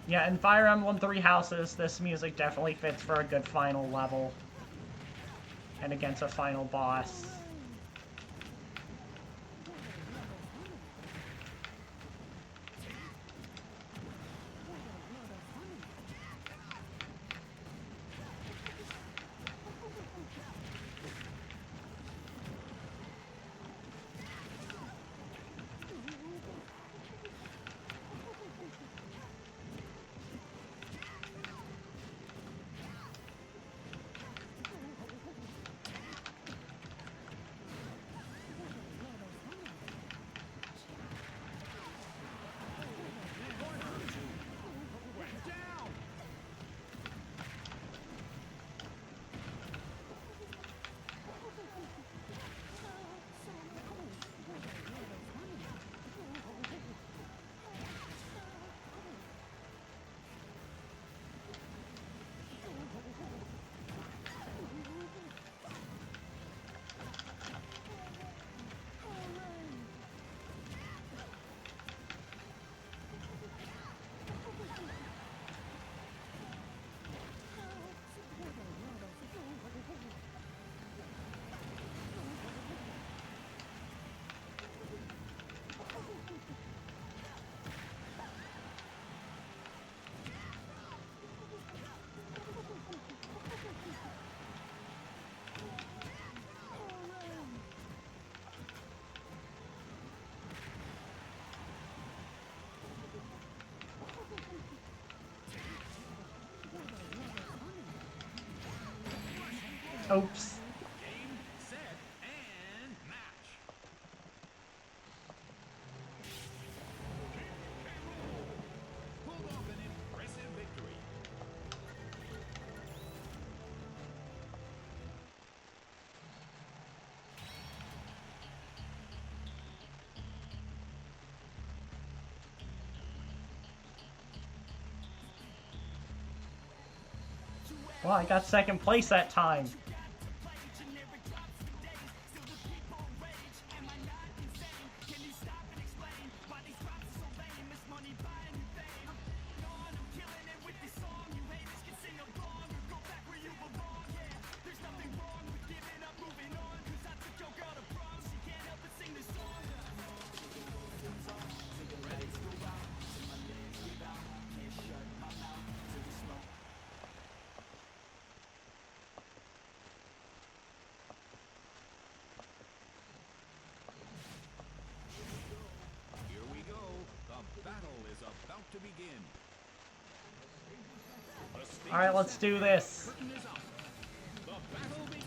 Yeah, in Fire Emblem Three Houses, this music definitely fits for a good final level. And against a final boss. Went down. Oops. Game, set, and match. Pulled off an impressive victory. Well, I got second place that time. Here we go. The battle is about to begin. The stage Alright, is let's set do and this. the curtain is up. The battle begins.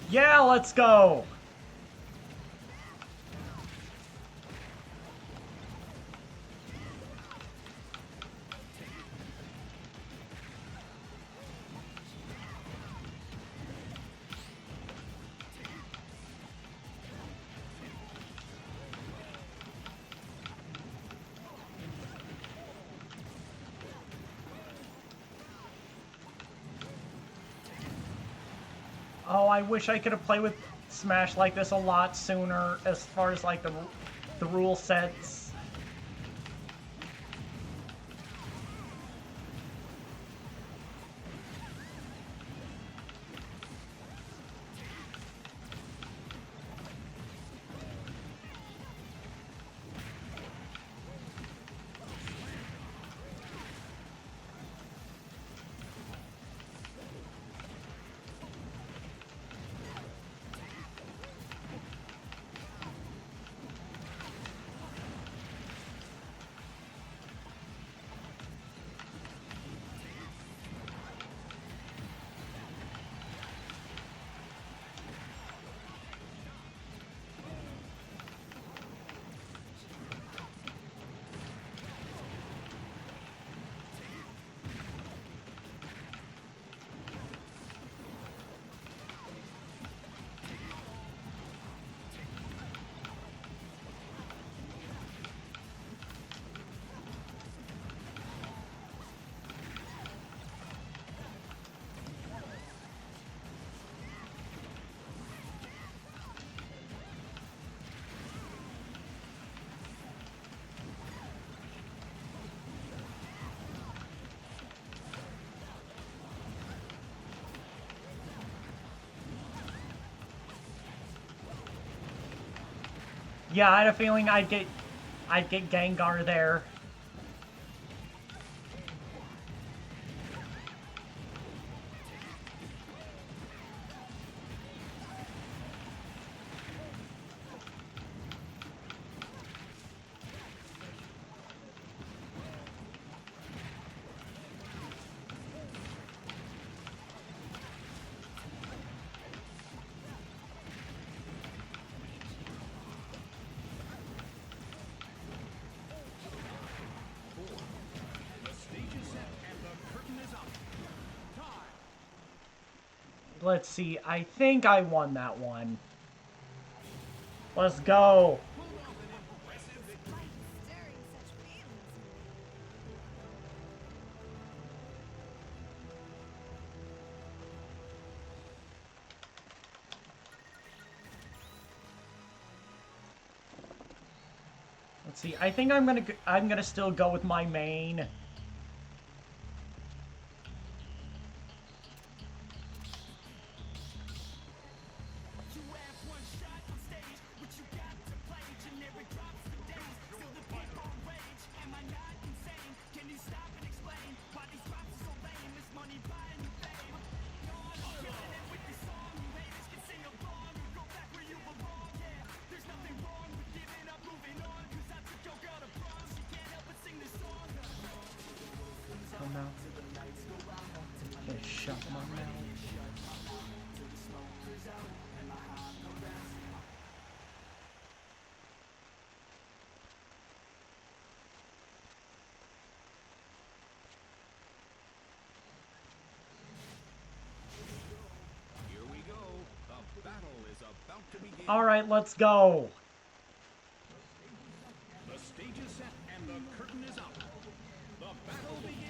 Yeah, let's go! Oh, I wish I could have played with Smash like this a lot sooner as far as like the rule sets. Yeah, I had a feeling I'd get Gengar there. Let's see, I think I won that one. Let's go. Stirring such feelings in me. Let's see, I think I'm gonna still go with my main. Oh no. Just shut my mouth. Here we go. The battle is about to begin. Alright, let's go. The stage is set and the curtain is up. The battle begins.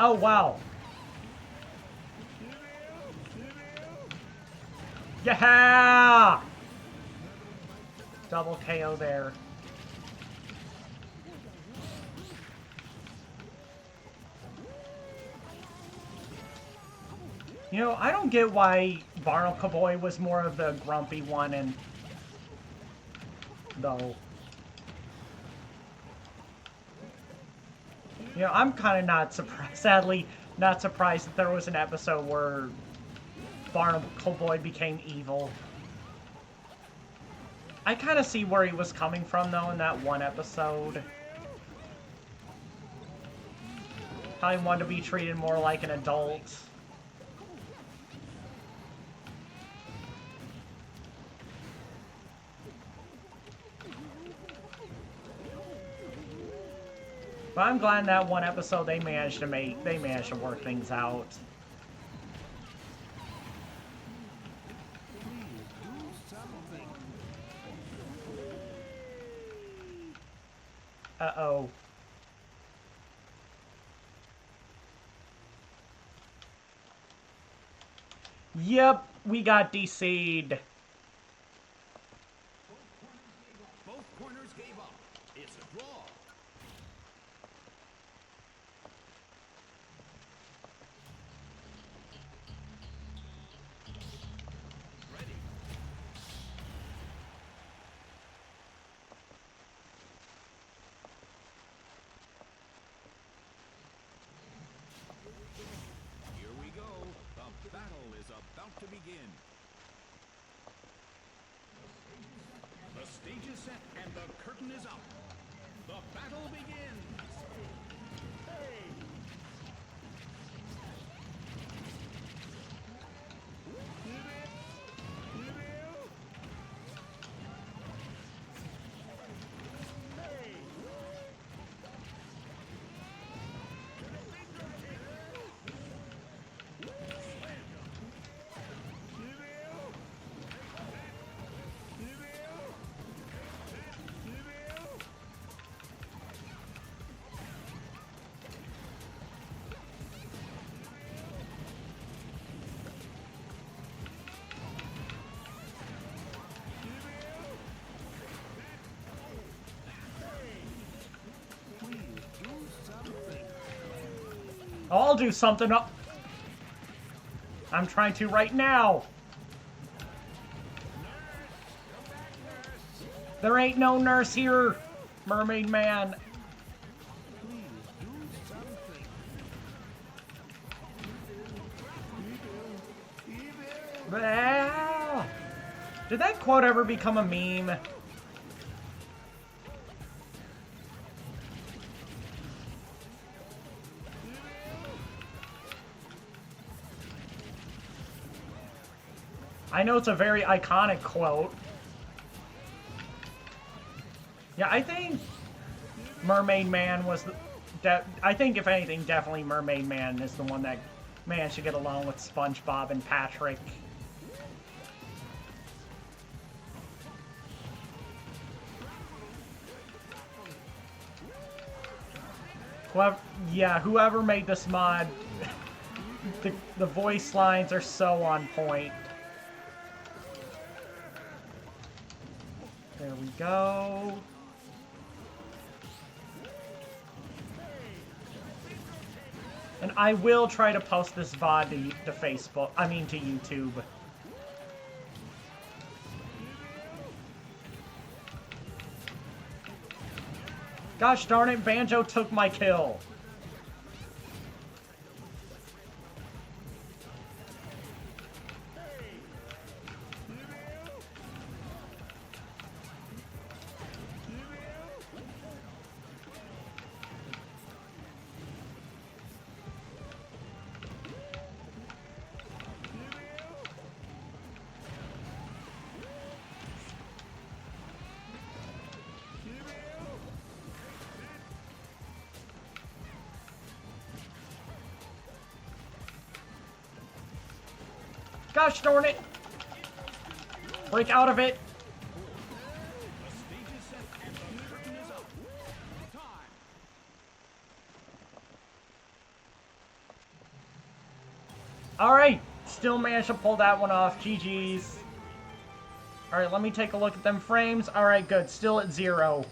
Oh, wow. Yeah! Double KO there. You know, I don't get why Barnacle Boy was more of the grumpy one and... though. You know, I'm kind of not surprised, sadly, not surprised that there was an episode where Barnacle Boy became evil. I kind of see where he was coming from, though, in that one episode. How he wanted to be treated more like an adult. But I'm glad in that one episode they managed to work things out. Uh-oh. Yep, we got DC'd. Both corners gave up. It's a draw. Ready. Here we go. The battle is about to begin. The stage is set and the curtain is up. The battle begins. I'll do something up. I'm trying to right now. There ain't no nurse here, Mermaid Man. Please do something. Ah. Did that quote ever become a meme? I know it's a very iconic quote. Yeah, I think Mermaid Man was the... I think, if anything, definitely Mermaid Man is the one that managed to get along with SpongeBob and Patrick. Whoever made this mod, the voice lines are so on point. There we go. And I will try to post this VOD to Facebook, to YouTube. Gosh darn it, Banjo took my kill. Gosh darn it! Break out of it! The stage is set and the curtain is up. Time. Alright, still managed to pull that one off. GG's. Alright, let me take a look at them frames. Alright, good. Still at 0.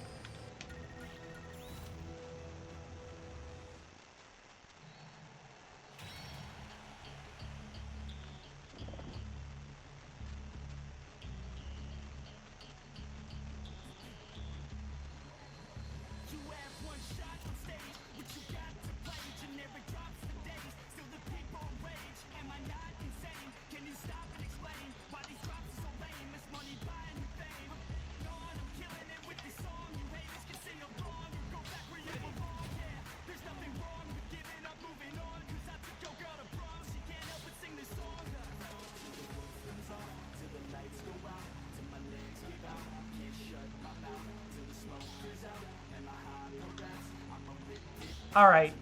Alright.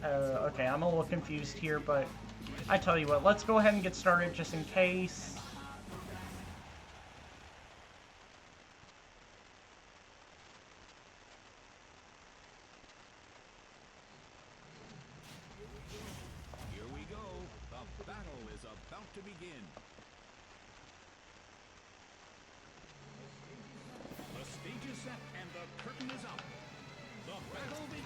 Okay, I'm a little confused here, but I tell you what, let's go ahead and get started just in case. Here we go. The battle is about to begin. The stage is set and the curtain is up. The battle begins.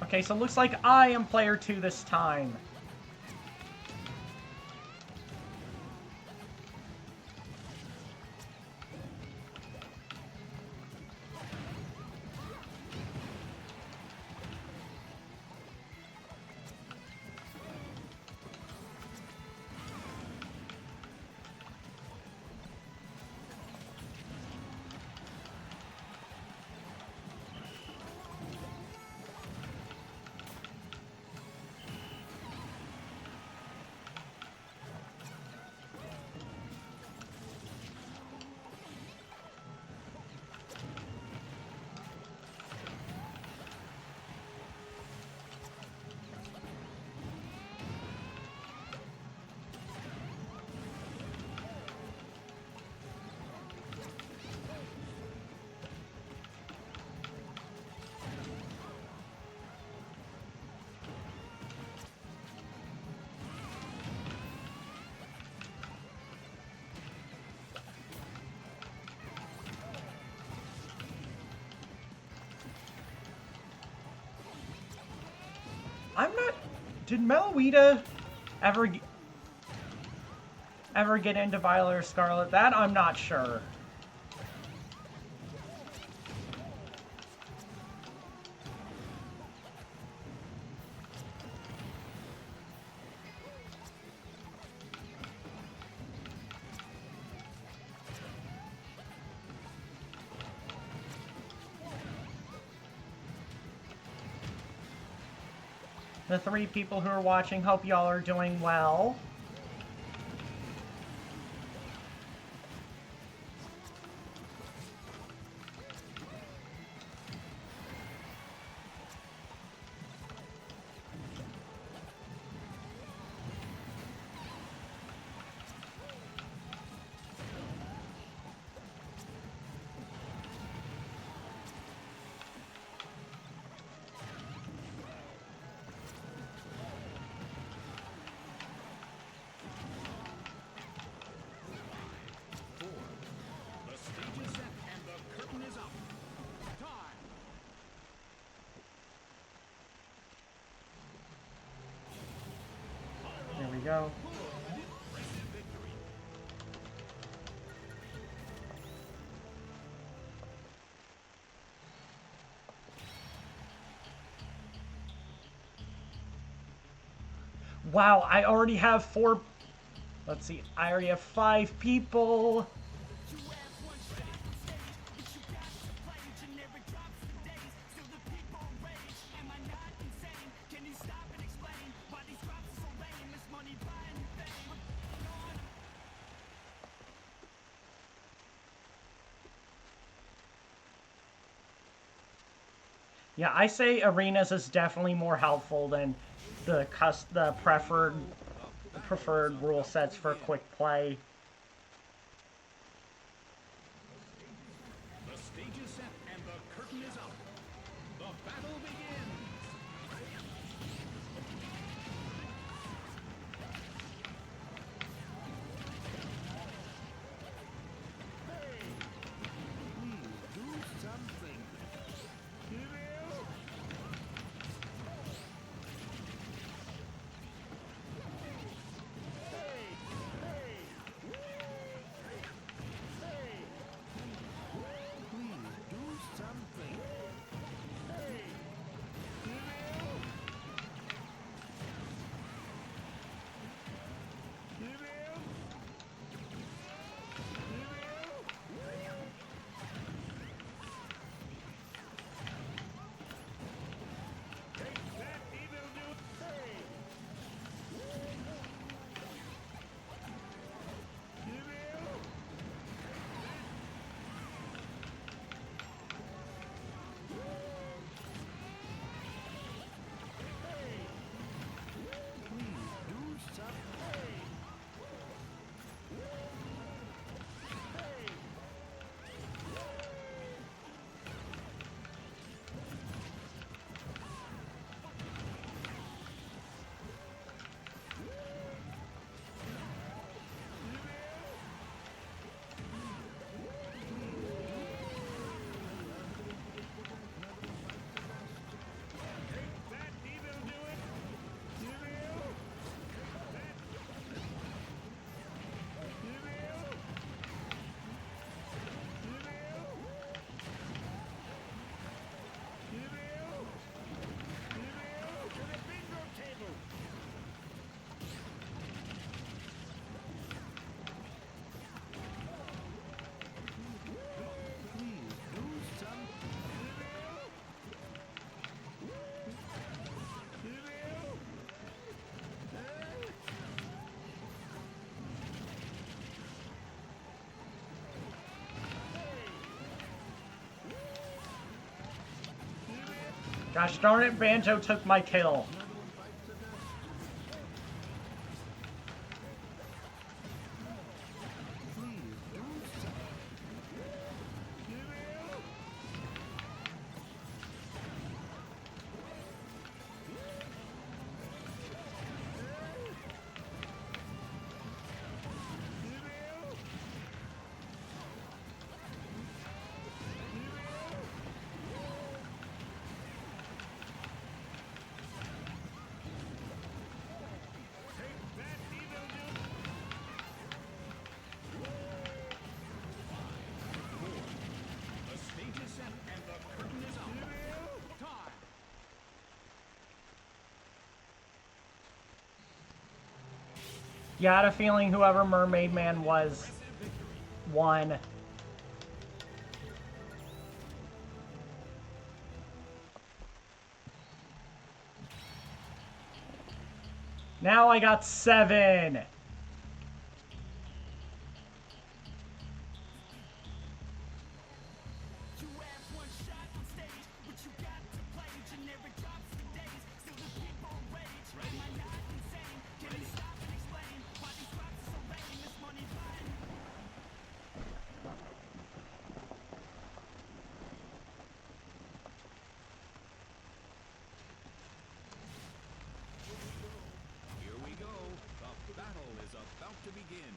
Okay, so it looks like I am player 2 this time. Did Meloita ever ever get into Violet or Scarlet? That I'm not sure. The 3 people who are watching, hope y'all are doing well. The stage is set and the curtain is up. Time. There we go. Victory. Wow, I already have 4... Let's see, I already have 5 people. Yeah, I say arenas is definitely more helpful than the preferred rule sets for quick play. The stage is set and the curtain is up. The battle begins. Please do something. Please do something. Please do something. Please do something. Gosh darn it, Banjo took my kill. Please do something. Yeah, I had a feeling whoever Mermaid Man was Impressive victory. won. Now I got 7. You have one shot on stage, but you got to play generic drops for days. Still the people rage. Am I not insane? Can you stop and explain why these drops are so lame? This money fine. Here we go. The battle is about to begin.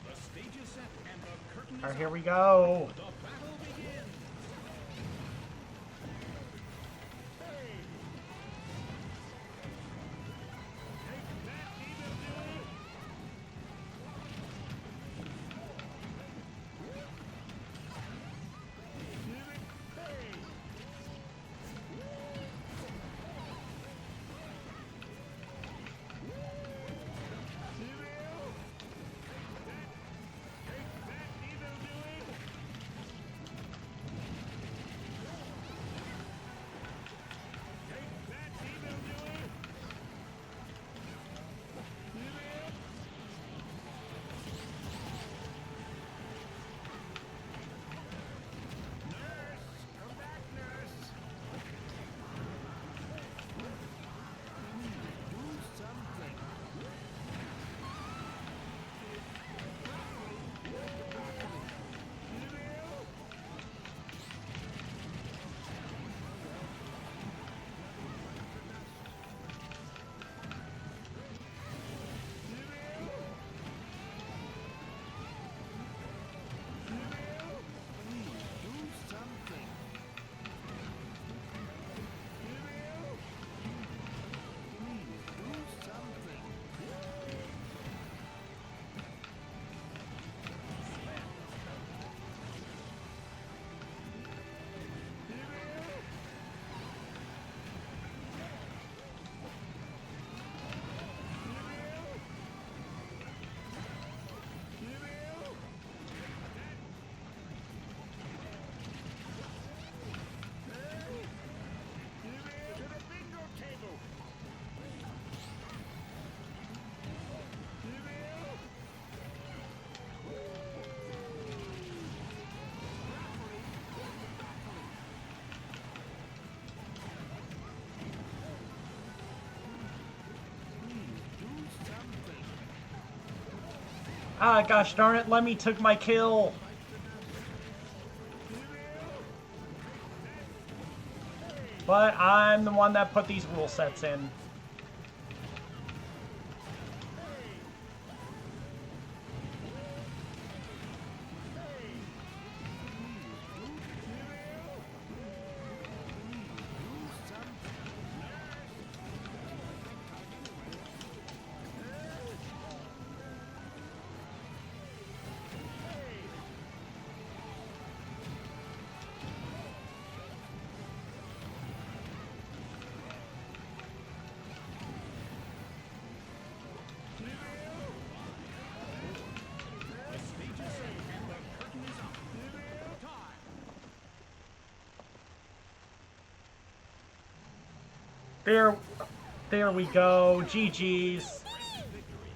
The stage is set and the curtain is Alright, here up. we go. The battle begins. Ah, gosh darn it, Lemmy took my kill. But I'm the one that put these rule sets in. The stage is set and the curtain is up. Time. There we go. GG's. Impressive victory.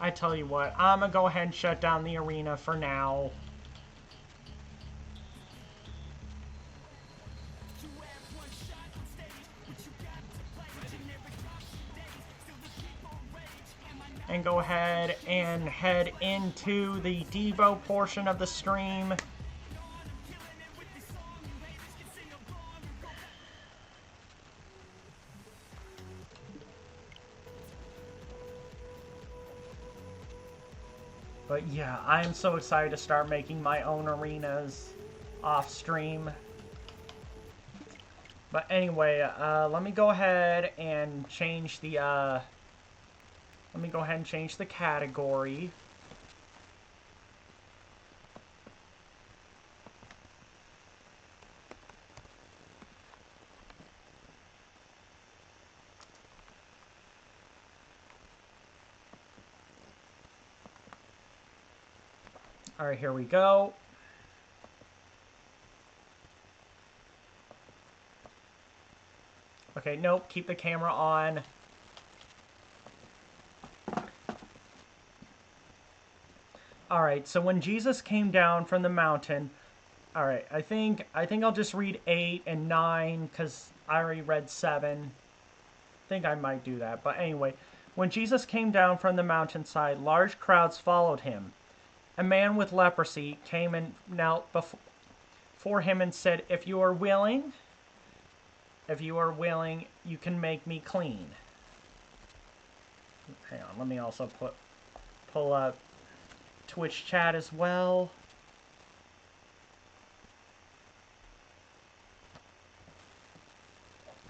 I tell you what, I'm gonna go ahead and shut down the arena for now. You have one shot on stage, but you got to play generic drops for days. Still the people rage. Am I not And go ahead and head into the Devo portion of the stream. on? I'm killing it with this song. You haters can sing along or go. But yeah, I'm so excited to start making my own arenas off stream. But anyway, let me go ahead and change the, let me go ahead and change the category. Alright, here we go. Okay, nope, keep the camera on. Alright, so when Jesus came down from the mountain, alright, I think I'll just read 8 and 9, because I already read 7. I think I might do that, but anyway. When Jesus came down from the mountainside, large crowds followed him. A man with leprosy came and knelt before him and said, if you are willing, you can make me clean. Hang on, let me also pull up Twitch chat as well.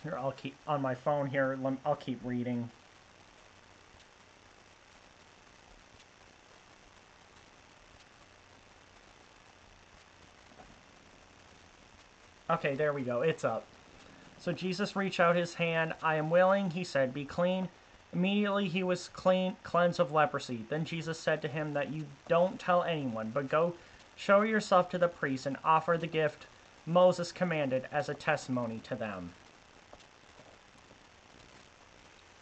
Here, I'll keep on my phone here. I'll keep reading. Okay, there we go. It's up. So Jesus reached out his hand. I am willing, he said, be clean. Immediately he was cleansed of leprosy. Then Jesus said to him that you don't tell anyone, but go show yourself to the priest and offer the gift Moses commanded as a testimony to them.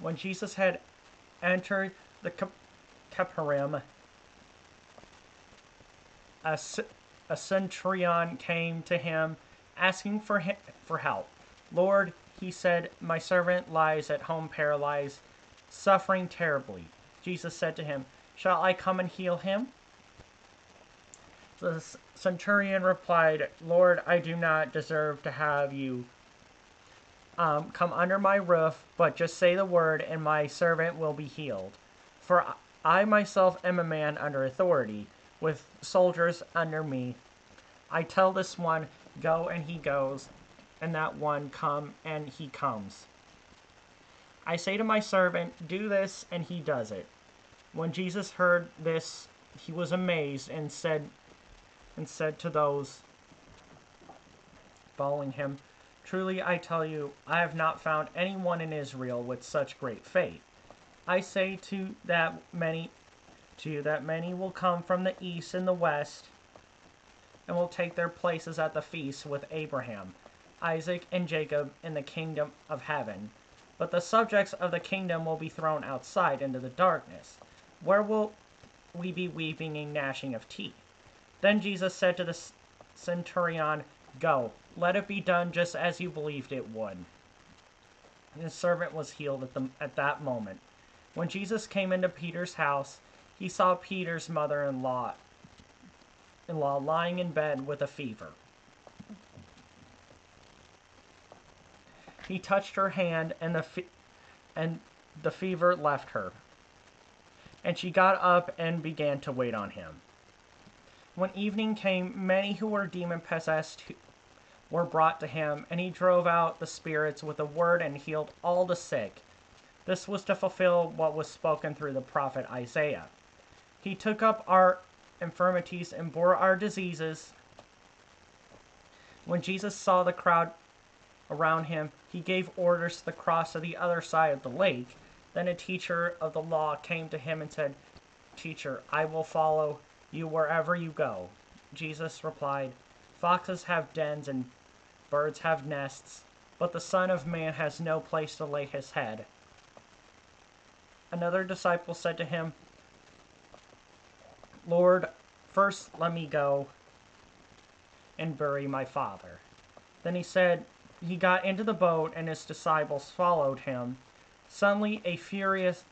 When Jesus had entered the Capernaum, a centurion came to him asking for help. Lord, he said, my servant lies at home paralyzed, suffering terribly. Jesus said to him, shall I come and heal him? The centurion replied, Lord, I do not deserve to have you come under my roof, but just say the word and my servant will be healed. For I myself am a man under authority, with soldiers under me. I tell this one, go, and he goes, and that one, come, and he comes. I say to my servant, do this, and he does it. When Jesus heard this, he was amazed and said to those following him, truly I tell you, I have not found anyone in Israel with such great faith. I say to you that many will come from the east and the west and will take their places at the feast with Abraham, Isaac, and Jacob in the kingdom of heaven. But the subjects of the kingdom will be thrown outside into the darkness, where will we be weeping and gnashing of teeth. Then Jesus said to the centurion, go, let it be done just as you believed it would. And his servant was healed at that moment. When Jesus came into Peter's house, he saw Peter's mother-in-law lying in bed with a fever. He touched her hand, and the fever left her. And she got up and began to wait on him. When evening came, many who were demon-possessed were brought to him, and he drove out the spirits with a word and healed all the sick. This was to fulfill what was spoken through the prophet Isaiah. He took up our infirmities and bore our diseases. When Jesus saw the crowd around him, he gave orders to cross to the other side of the lake. Then a teacher of the law came to him and said, Teacher, I will follow you wherever you go. Jesus replied, foxes have dens and birds have nests, but the Son of Man has no place to lay his head. Another disciple said to him, Lord, first let me go and bury my father. Then he got into the boat, and his disciples followed him. Suddenly a furious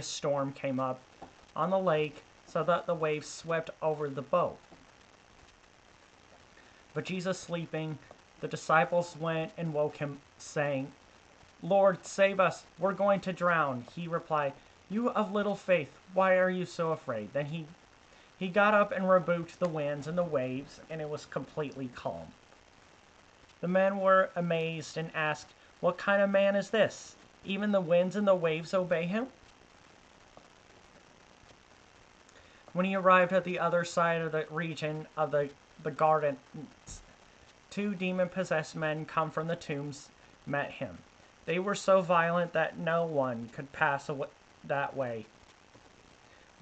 storm came up on the lake, so that the waves swept over the boat. But Jesus sleeping, the disciples went and woke him, saying, Lord, save us, we're going to drown. He replied, you of little faith, why are you so afraid? Then he got up and rebuked the winds and the waves, and it was completely calm. The men were amazed and asked, what kind of man is this? Even the winds and the waves obey him? When he arrived at the other side of the region of the garden, 2 demon-possessed men come from the tombs met him. They were so violent that no one could pass that way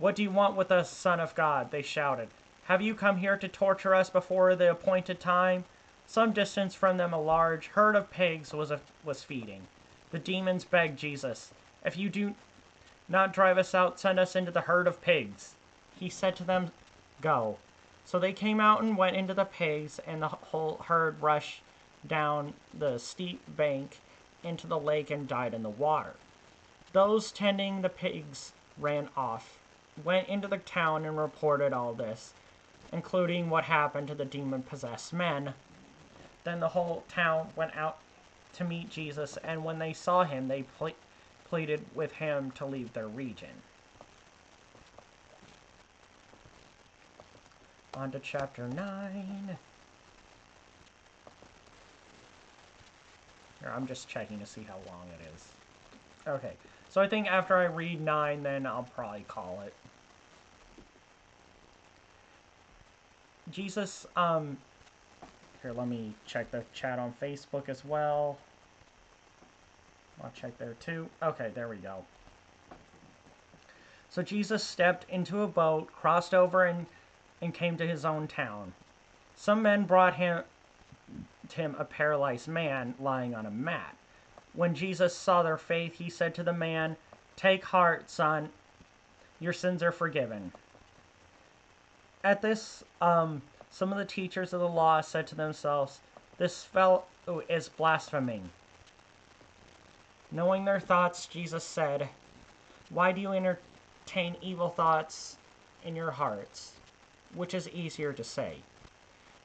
"What do you want with us, Son of God?" they shouted. "Have you come here to torture us before the appointed time?" Some distance from them a large herd of pigs was feeding. The demons begged Jesus, "If you do not drive us out, send us into the herd of pigs." He said to them, "Go." So they came out and went into the pigs, and the whole herd rushed down the steep bank into the lake and died in the water. Those tending the pigs ran off, went into the town, and reported all this, including what happened to the demon-possessed men. Then the whole town went out to meet Jesus, and when they saw him, they pleaded with him to leave their region. On to chapter 9. Here, I'm just checking to see how long it is. Okay, so I think after I read 9, then I'll probably call it. Jesus, here, let me check the chat on Facebook as well. I'll check there too. Okay, there we go. So Jesus stepped into a boat, crossed over, and came to his own town. Some men brought him a paralyzed man lying on a mat. When Jesus saw their faith, he said to the man, "Take heart, son, your sins are forgiven." At this, some of the teachers of the law said to themselves, "This fellow is blaspheming." Knowing their thoughts, Jesus said, "Why do you entertain evil thoughts in your hearts? Which is easier to say,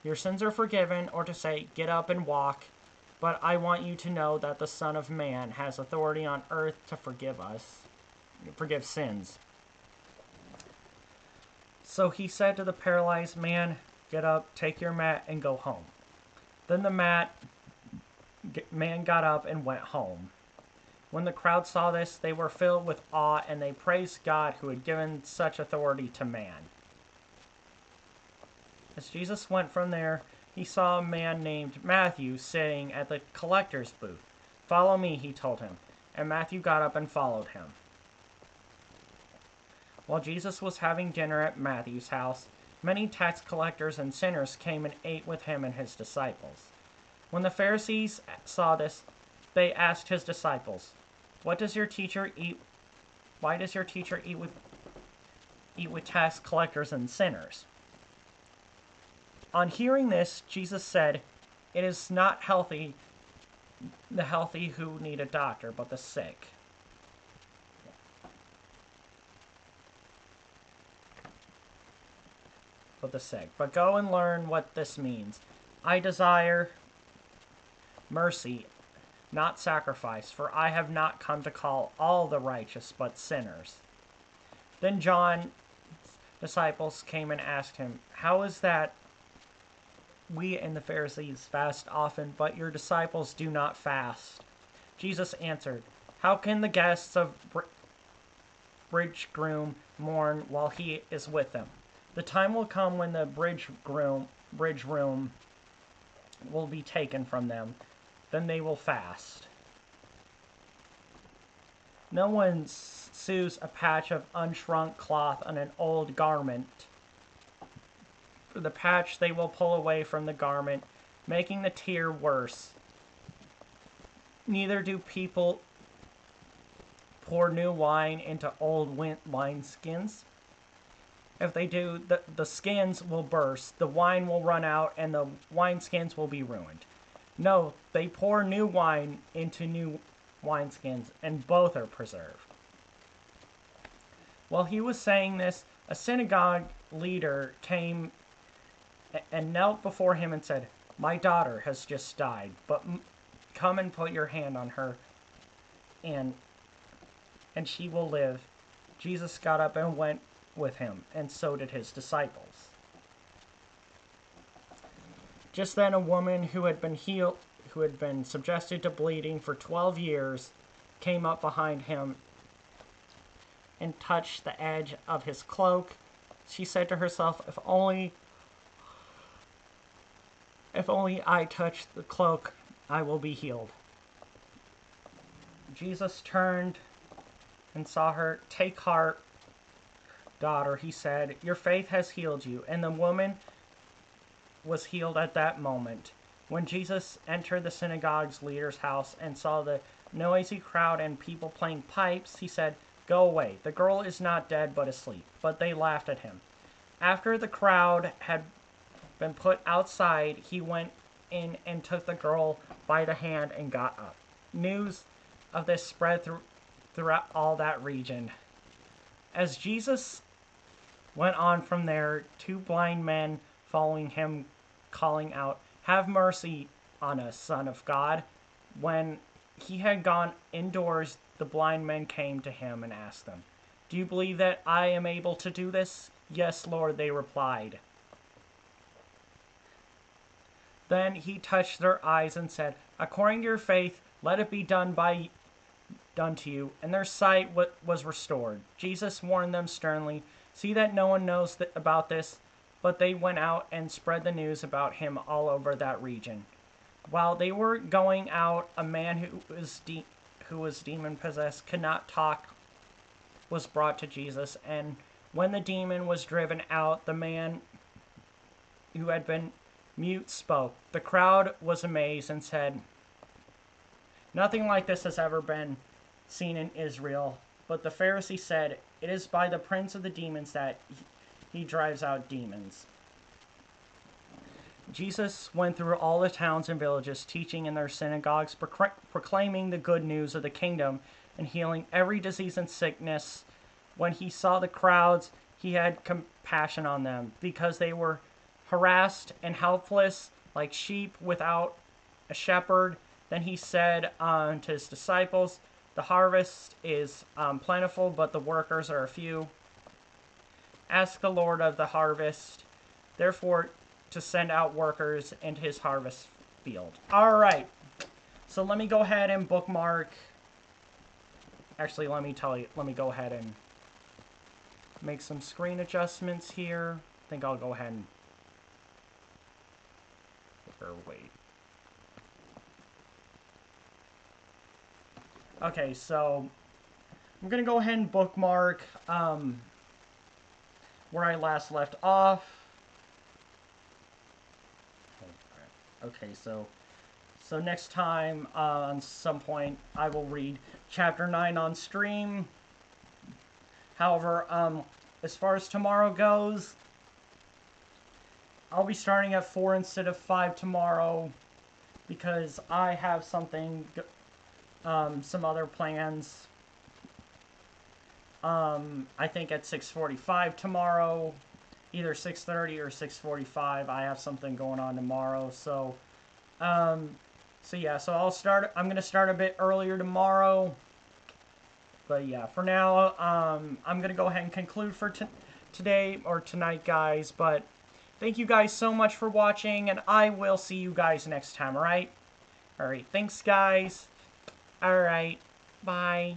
'Your sins are forgiven,' or to say, 'Get up and walk'? But I want you to know that the Son of Man has authority on earth to forgive sins." So he said to the paralyzed man, "Get up, take your mat, and go home." Then the man got up and went home. When the crowd saw this, they were filled with awe, and they praised God who had given such authority to man. As Jesus went from there, he saw a man named Matthew sitting at the collector's booth. "Follow me," he told him, and Matthew got up and followed him. While Jesus was having dinner at Matthew's house, many tax collectors and sinners came and ate with him and his disciples. When the Pharisees saw this, they asked his disciples, "Why does your teacher eat with tax collectors and sinners?" On hearing this, Jesus said, "It is not the healthy who need a doctor, but the sick." But go and learn what this means. I desire mercy, not sacrifice, for I have not come to call all the righteous, but sinners. Then John's disciples came and asked him, "How is that we and the Pharisees fast often, but your disciples do not fast?" Jesus answered, "How can the guests of bridegroom mourn while he is with them? The time will come when the bridegroom will be taken from them. Then they will fast. No one sews a patch of unshrunk cloth on an old garment. For the patch they will pull away from the garment, making the tear worse. Neither do people pour new wine into old wineskins. If they do, the skins will burst, the wine will run out, and the wineskins will be ruined. No, they pour new wine into new wineskins, and both are preserved." While he was saying this, a synagogue leader came and knelt before him and said, "My daughter has just died, but come and put your hand on her, and she will live." Jesus got up and went with him, and so did his disciples. Just then a woman who had been subjected to bleeding for 12 years, came up behind him and touched the edge of his cloak. She said to herself, if only I touch the cloak, I will be healed." Jesus turned and saw her. "Take heart, daughter," he said. "Your faith has healed you." And the woman was healed at that moment. When Jesus entered the synagogue's leader's house and saw the noisy crowd and people playing pipes, he said, "Go away. The girl is not dead but asleep." But they laughed at him. After the crowd had been put outside, he went in and took the girl by the hand and got up. News of this spread throughout all that region. As Jesus went on from there, two blind men following him, calling out, "Have mercy on us, Son of God." When he had gone indoors, the blind men came to him and asked him, "Do you believe that I am able to do this?" "Yes, Lord," they replied. Then he touched their eyes and said, "According to your faith, let it be done to you," and their sight was restored. Jesus warned them sternly, "See that no one knows about this," but they went out and spread the news about him all over that region. While they were going out, a man who was demon-possessed, could not talk, was brought to Jesus, and when the demon was driven out, the man who had been mute spoke. The crowd was amazed and said, "Nothing like this has ever been seen in Israel." But the Pharisee said, "It is by the prince of the demons that he drives out demons." Jesus went through all the towns and villages, teaching in their synagogues, proclaiming the good news of the kingdom, and healing every disease and sickness. When he saw the crowds, he had compassion on them, because they were harassed and helpless, like sheep without a shepherd. Then he said to his disciples, "The harvest is plentiful, but the workers are few. Ask the Lord of the harvest, therefore, to send out workers into his harvest field." All right. So let me go ahead and bookmark. Actually, let me go ahead and make some screen adjustments here. I think I'll go ahead and wait. Okay, so I'm gonna go ahead and bookmark where I last left off. Okay, so next time on some point I will read chapter 9 on stream. However, as far as tomorrow goes, I'll be starting at 4 instead of 5 tomorrow, because I have something, some other plans. I think at 6:45 tomorrow, either 6:30 or 6:45. I have something going on tomorrow, so yeah. So I'm gonna start a bit earlier tomorrow. But yeah, for now, I'm gonna go ahead and conclude for today or tonight, guys. But thank you guys so much for watching, and I will see you guys next time, alright? Alright, thanks, guys. Alright, bye.